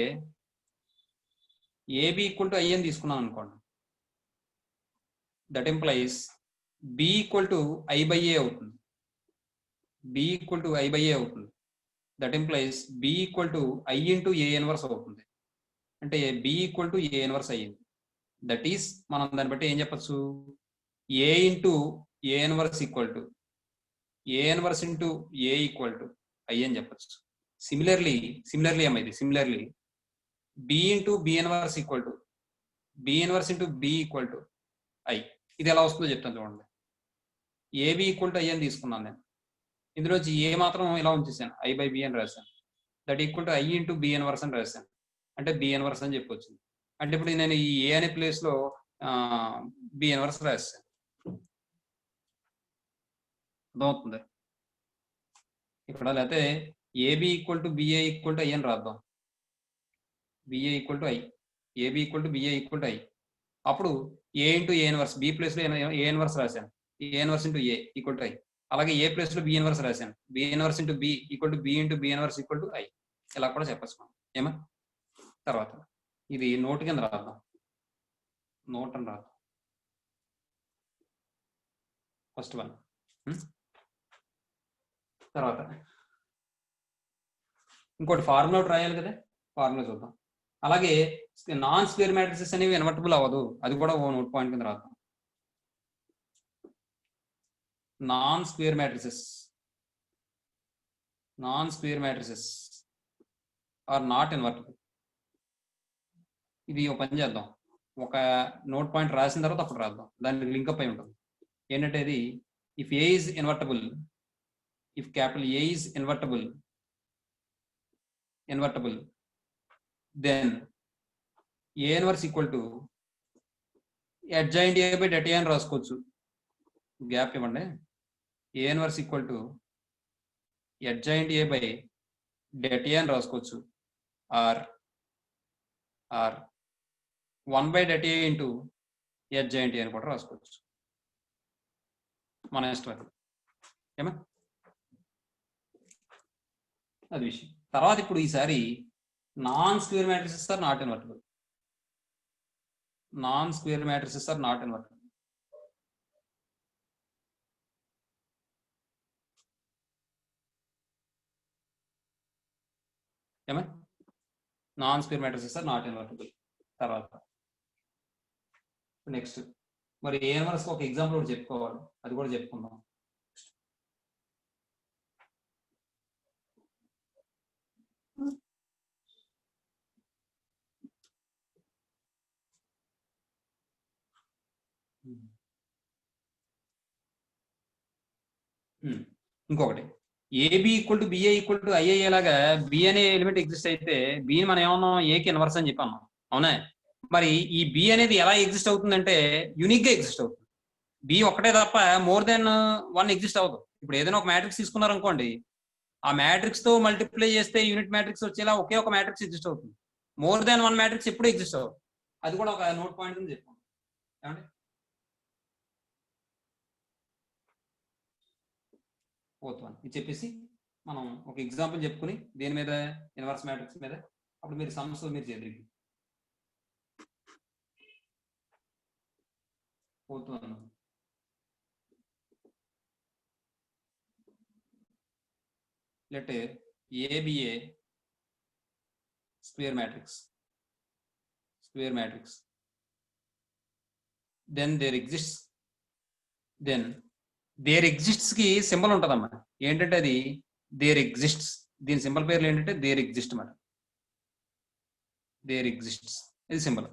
ఏబి ఈక్వల్ టు ఐ అని తీసుకున్నాను అనుకోండి. That implies B equal to I by A అవుతుంది. B equal to I by A అవుతుంది. That implies B equal to I into A inverse అవుతుంది. అంటే B equal to A inverse అయ్యింది. That is మనం దాన్ని బట్టి ఏం చెప్పచ్చు, A into A inverse equal to A inverse into A equal to I అని చెప్పచ్చు. సిమిలర్లీ ఏమైంది, similarly B into B inverse equal to B inverse into B equal to I. ఇది ఎలా వస్తుందో చెప్తాను చూడండి. ఏబి ఈక్వల్ టు ఐ అని తీసుకున్నాను నేను. ఇందులోంచి ఏ మాత్రం ఇలా ఉంచేసాను, ఐ బై బి అని రాశాను. That equal to I into B inverse అని రాశాను. అంటే బి ఇన్వర్స్ అని చెప్పొచ్చింది. అంటే ఇప్పుడు నేను ఈ ఏ అనే ప్లేస్ లో బి ఇన్వర్స్ రాశాను. అర్థమవుతుంది ఇక్కడ. లేకపోతే AB equal to BA equal to I అని రాద్దాం. BA equal to I, AB equal to BA equal to I. అప్పుడు A into A inverse, B place లో ఏ ఇన్వర్స్ రాశాను, A inverse into A equal to I. అలాగే A place లో B inverse రాశాను, B inverse into B equal to B into B inverse equal to I. ఇలా కూడా చెప్పచ్చు మనం. ఏమా తర్వాత ఇది నోట్ కింద రాద్దాం. నోట్ అని రాద్దాం ఫస్ట్ వన్. తర్వాత ఇంకోటి ఫార్ములా రాయాలి కదా, ఫార్ములా చూద్దాం. అలాగే నాన్ స్క్వేర్ మ్యాట్రిసెస్ అనేవి ఇన్వర్టబుల్ అవ్వదు, అది కూడా ఓ నోట్ పాయింట్ కింద రాద్దాం. Non square matrices are not invertible. ఇది ఒక పని చేద్దాం, ఒక నోట్ పాయింట్ రాసిన తర్వాత అప్పుడు రాద్దాం, దానికి లింకప్ అయి ఉంటుంది. ఏంటంటే ఇది if A is invertible, if capital A is invertible, then A inverse equal to adjoint A by det A అని రాసుకోవచ్చు. గ్యాప్ ఇవ్వండి. A inverse equal to adjoint A by det A అని రాసుకోవచ్చు. or 1 by det A into adjoint A అని కూడా రాసుకోవచ్చు. మన ఇష్టం అది. ఏమా అది విషయం. తర్వాత ఇప్పుడు ఈసారి non square matrices are not invertible. Non square matrices are not invertible. ఏమా non square matrices are not invertible. తర్వాత నెక్స్ట్ మరి ఏ ఇన్వర్స్ ఒక ఎగ్జాంపుల్ కూడా చెప్పుకోవాలి, అది కూడా చెప్పుకుందాం. ఇంకొకటి AB equal to BA equal to ఐఐఏ లాగా బి అనే ఎలిమెంట్ ఎగ్జిస్ట్ అయితే బిని మనం ఏమన్నాం, ఏకి ఇన్వర్స్ అని చెప్పి అన్నాం, అవునా? మరి ఈ బి అనేది ఎలా ఎగ్జిస్ట్ అవుతుందంటే యూనిక్ గా ఎగ్జిస్ట్ అవుతుంది. బి ఒకటే తప్ప మోర్ దెన్ వన్ ఎగ్జిస్ట్ అవ్వదు. ఇప్పుడు ఏదైనా ఒక మ్యాట్రిక్స్ తీసుకున్నారు అనుకోండి, ఆ మ్యాట్రిక్స్ తో మల్టిప్లై చేస్తే యూనిట్ మ్యాట్రిక్స్ వచ్చేలా ఒకే ఒక మ్యాట్రిక్స్ ఎగ్జిస్ట్ అవుతుంది. మోర్ దాన్ వన్ మ్యాట్రిక్స్ ఎప్పుడు ఎగ్జిస్ట్ అవ్వదు. అది కూడా ఒక నోట్ పాయింట్ అని చెప్పాను. ఏమండి ఫోర్త్ వన్ ఇది చెప్పేసి మనం ఒక ఎగ్జాంపుల్ చెప్పుకుని దేని మీద ఇన్వర్స్ మ్యాట్రిక్స్ మీద అప్పుడు మీరు సమ్స్ మీరు చేద్దరు. Fourth one let A be a square matrix, then there exists కి సింబల్ ఉంటుందమ్మా. ఏంటంటే అది దేర్ ఎగ్జిస్ట్స్, దీని సింబల్ పేర్లు ఏంటంటే దేర్ ఎగ్జిస్ట్ అన్నమాట. దేర్ ఎగ్జిస్ట్స్ ఇది symbol.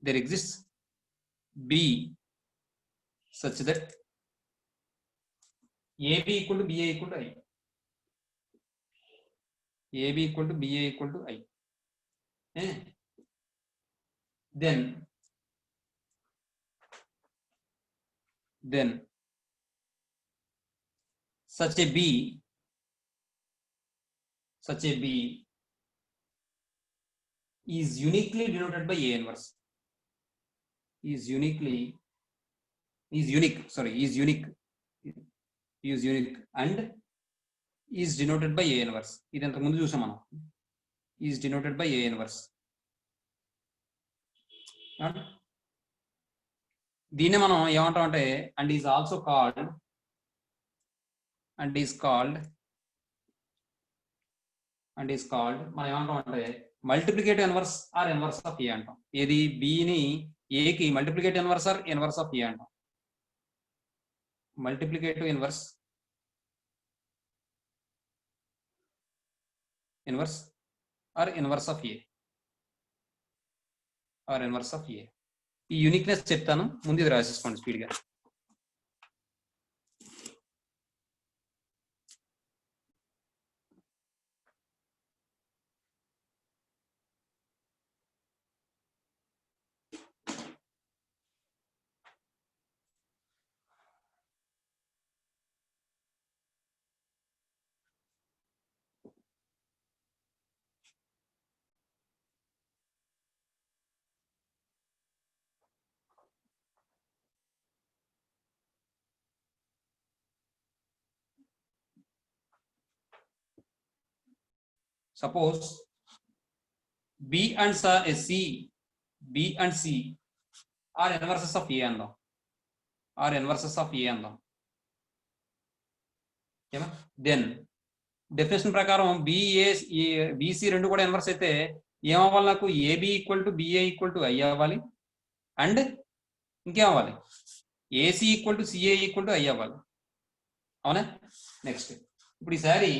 There exists B such that AB equal to BA equal to I. AB equal to BA equal to I. Then such a B is uniquely denoted by A inverse. Is unique and is denoted by A inverse. ఇది అంతకు ముందు చూసాం మనం. is denoted by A inverse. దీన్ని మనం ఏమంటాం అంటే and is also called మనం ఏమంటాం అంటే multiplicative inverse are inverse of A అంటాం. ఏది B ని A కి multiplicative inverse are inverse of A అంటాం. Multiplicative inverse or inverse of A or inverse of A. ఈ యూనిక్నెస్ చెప్తాను, ముందు ఇది రాసేసుకోండి స్పీడ్గా. Suppose B and C are inverses of A andam. Then definition ప్రకారం BC రెండు కూడా ఇన్వర్స్ అయితే ఏమవ్వాలి? నాకు AB equal to BA equal to I అవ్వాలి. అండ్ ఇంకేమవ్వాలి? AC equal to CA equal to I అవ్వాలి. అవునా? నెక్స్ట్ ఇప్పుడు ఈసారి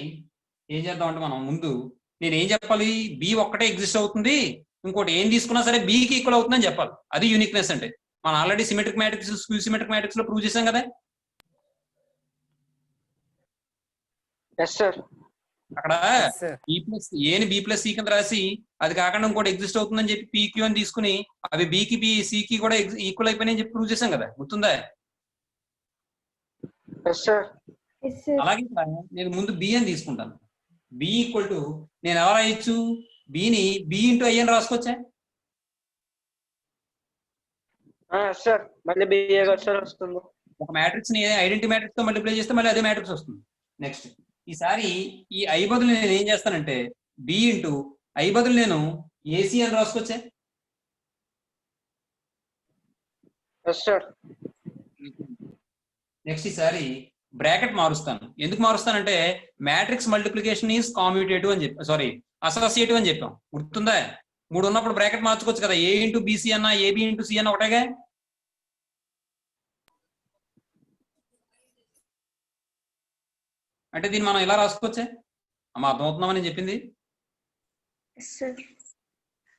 ఏం చేద్దాం అంటే మనం ముందు నేను ఏం చెప్పాలి? బి ఒక్కటే ఎగ్జిస్ట్ అవుతుంది, ఇంకోటి ఏం తీసుకున్నా సరే బికి ఈక్వల్ అవుతుందని చెప్పాలి. అది యూనిక్నెస్ అంటే. మనం already symmetric matrix, skew symmetric matrix లో ప్రూవ్ చేసాం కదా. అక్కడ బి ప్లస్ ఏని బి ప్లస్ సి కింద రాసి అది కాకుండా ఇంకోటి ఎగ్జిస్ట్ అవుతుందని చెప్పి పీక్యూ అని తీసుకుని అవి బికి సికి కూడా ఈక్వల్ అయిపోయినాయని చెప్పి ప్రూవ్ చేసాం కదా, గుర్తుందా? అలాగే నేను ముందు బి అని తీసుకుంటాను. బి ఈక్వల్ టు నేను ఎలా రాయొచ్చు? బిని బి ఇంటూ ఐ అని రాసుకోవచ్చా? ఒక మ్యాట్రిక్స్ ని ఐడెంటిటీ మ్యాట్రిక్స్ తో మల్టిప్లై చేస్తే మళ్ళీ అదే మ్యాట్రిక్స్ వస్తుంది. నెక్స్ట్ ఈసారి ఈ ఐ బదులు నేను ఏం చేస్తానంటే బి ఇంటూ ఐ బదులు నేను ఏసీ అని రాసుకోవచ్చా? నెక్స్ట్ ఈసారి బ్రాకెట్ మారుస్తాను. ఎందుకు మారుస్తానంటే మ్యాట్రిక్స్ మల్టిప్లికేషన్ ఈజ్ కామ్యూటేటివ్ అని చెప్పి, సారీ అసోసియేటివ్ అని చెప్పాం, గుర్తుందా? 3 ఉన్నప్పుడు బ్రాకెట్ మార్చుకోవచ్చు కదా. ఏ ఇంటూ బీసీ అన్న ఏబి ఇంటూ సి అన్న ఒకటేగా. అంటే దీన్ని మనం ఇలా రాసుకోవచ్చే అమ్మ, అర్థమవుతుందామని నేను చెప్పింది?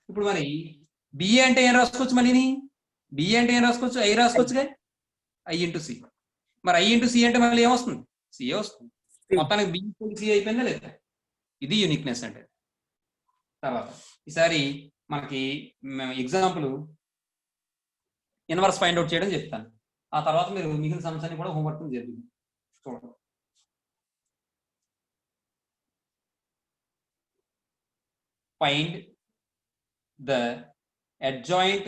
ఇప్పుడు మరి బిఏ అంటే ఏం రాసుకోవచ్చు? మళ్ళీ బిఏ అంటే ఏం రాసుకోవచ్చు? ఐ రాసుకోవచ్చుగా, ఐ ఇంటూ సి. మరి ఐ ఇంటూ సి అంటే మళ్ళీ ఏమొస్తుంది? సిఏ వస్తుంది. మొత్తానికి బి సి అయిపోయిందా లేదా? ఇది యూనిక్నెస్ అంటే. తర్వాత ఈసారి మనకి ఎగ్జాంపుల్ ఇన్వర్స్ ఫైండ్ అవుట్ చేయడం చెప్తాను. ఆ తర్వాత మీరు మిగిలిన సమస్యని కూడా హోంవర్క్ జరిగింది చూడండి. Find the adjoint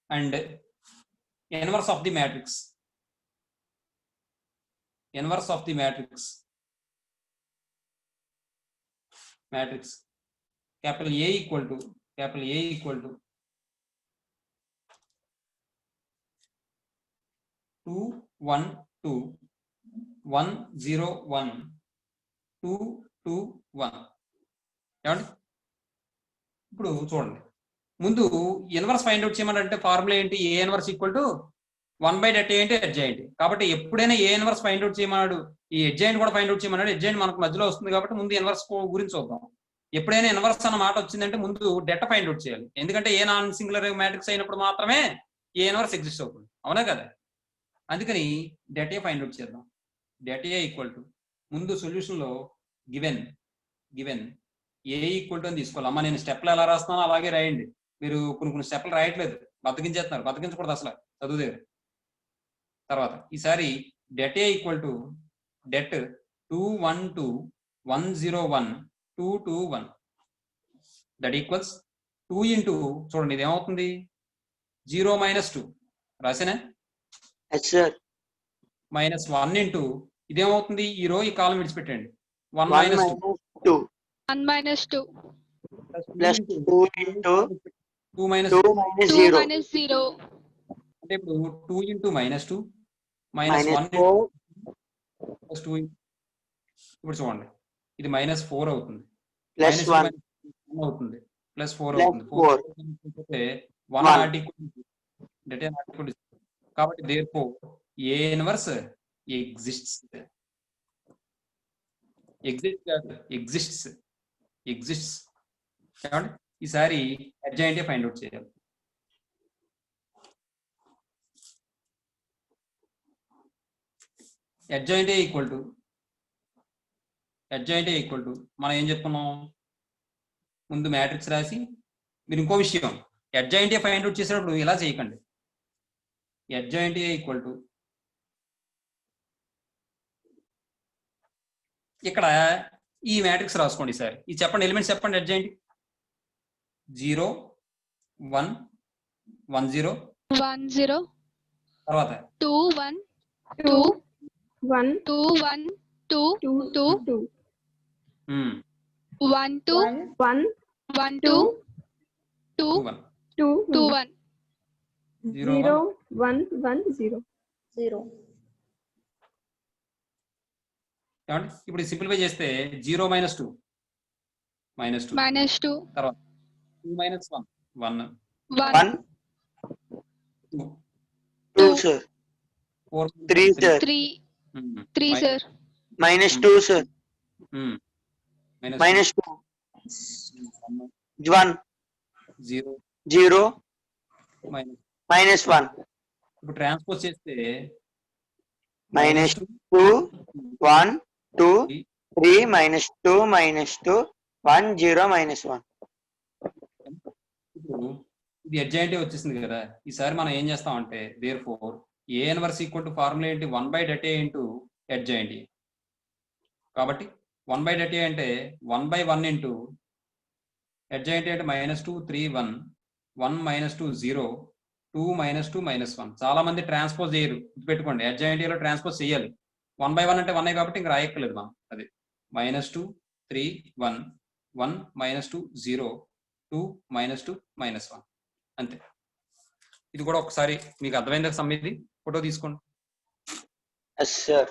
and inverse of the matrix inverse of the matrix capital A equal to 2 1 2 1 0 1 2 2 1. ఏమండి ఇప్పుడు చూడండి, ముందు ఇన్వర్స్ ఫైండ్ అవుట్ చేయమంటే ఫార్ములా ఏంటి? ఏ ఇన్వర్స్ ఈక్వల్ టు 1/det ఏంటి అడ్జాయింట్. కాబట్టి ఎప్పుడైనా ఏ ఇన్వర్స్ ఫైండ్ అవుట్ చేయమన్నాడు, ఈ అడ్జాయింట్ కూడా ఫైండ్ అవుట్ చేయమన్నాడు. అడ్జాయింట్ మనకు మధ్యలో వస్తుంది కాబట్టి ముందు ఇన్వర్స్ గురించి చూద్దాం. ఎప్పుడైనా ఇన్వర్స్ అన్న మాట వచ్చిందంటే ముందు డెట్ ఫైండ్ అవుట్ చేయాలి. ఎందుకంటే ఏ నాన్ సింగులర్ మ్యాట్రిక్స్ అయినప్పుడు మాత్రమే ఏ ఇన్వర్స్ ఎగ్జిస్ట్ అవుతుంది, అవునా కదా? అందుకని డెట్ ఏ ఫైండ్ అవుట్ చేద్దాం. డెట్ ఏ ఈక్వల్ టు ముందు సొల్యూషన్ లో గివెన్ ఏ ఈక్వల్ టు అని తీసుకోవాలి. అమ్మ నేను స్టెప్లు ఎలా రాస్తున్నానో అలాగే రాయండి. మీరు కొన్ని స్టెప్లు రాయట్లేదు, బతికించేస్తున్నారు. బతికించకూడదు అసలు చదువు దగ్గర. తర్వాత ఈసారి debt A equal to debt 2 1 2 1 0 1 2 2 1 that equals 2 into చూడండి ఇది ఏమవుతుంది 0 - 2 రాసేనా? Yes, sir. -1 ఇంటూ ఇదేమవుతుంది ఈ రో ఈ కాలం విడిచిపెట్టండి 1 1 - 2 2 1 minus 2. plus 2 into 2 - 2 0 minus 2 0 minus 0. అంటే ఇప్పుడు 2 ఇంటూ -2 minus -1 4 ప్లస్ 2. ఇప్పుడు చూడండి ఇది -4 అవుతుంది, plus -2 1 -1 అవుతుంది, +4 plus అవుతుంది. 4 1 1. Not equal debt A not equal. కాబట్టి దేర్ఫోర్ ఏ ఇన్వర్స్ ఎగ్జిస్ట్స్ ఏమండి? ఈసారి అడ్జాయింట్ ఫైండ్ అవుట్ చేయాలి. అడ్జాయింట్ ఈక్వల్ టు మనం ఏం చెప్పుకున్నాం? ముందు మ్యాట్రిక్స్ రాసి, మీరు ఇంకో విషయం అడ్జాయింట్ ఫైండ్ అవుట్ చేసేటప్పుడు ఇలా చేయకండి. అడ్జాయింట్ ఈక్వల్ టు ఇక్కడ ఈ మ్యాట్రిక్స్ రాసుకోండి సార్. ఇది చెప్పండి, ఎలిమెంట్స్ చెప్పండి. అడ్జాయింట్ 0 1 1 0 1 0. తర్వాత 2 1 2 2 1 2 1 2 2 2 2 1 2 1 1 2 2 1 2 2 1. 0 1 1 0 0. ఏమండి? ఇప్పుడు సింప్లిఫై చేస్తే 0 - 2 -2 -2. తర్వాత 2 - 1 1 1 2 2 sir 4 3 sir 3 3 sir. minus 2 sir minus 2 1 0 0 minus. minus 1 ఇప్పుడు ట్రాన్స్పోజ్ చేస్తే minus 2 1 2 3 minus 2 minus 2 1 0 minus 1 ఇప్పుడు ఇది అడ్జాయింట్ వచ్చేసింది కదా. ఈసారి మనం ఏం చేస్తామంటే therefore A inverse equal to formula ఏంటి? 1/det into adjoint. కాబట్టి 1/det అంటే 1/1 ఇంటూ అడ్జాయింట్ అంటే -2 3 1 1 - 2 0 2 - 2 -1. చాలా మంది ట్రాన్స్పోజ్ చేయరు, గుర్తుపెట్టుకోండి. అడ్జాయింట్ లో ట్రాన్స్పోజ్ చేయాలి. 1/1 అంటే 1 కాబట్టి ఇంకా రాయక్కర్లేదు మనం. అది -2 3 1 1 - 2 0 2 - 2 -1 అంతే. ఇది కూడా ఒకసారి మీకు అర్థమైందా? సమ్ ఇది ఫోటో తీసుకోండి. yes sir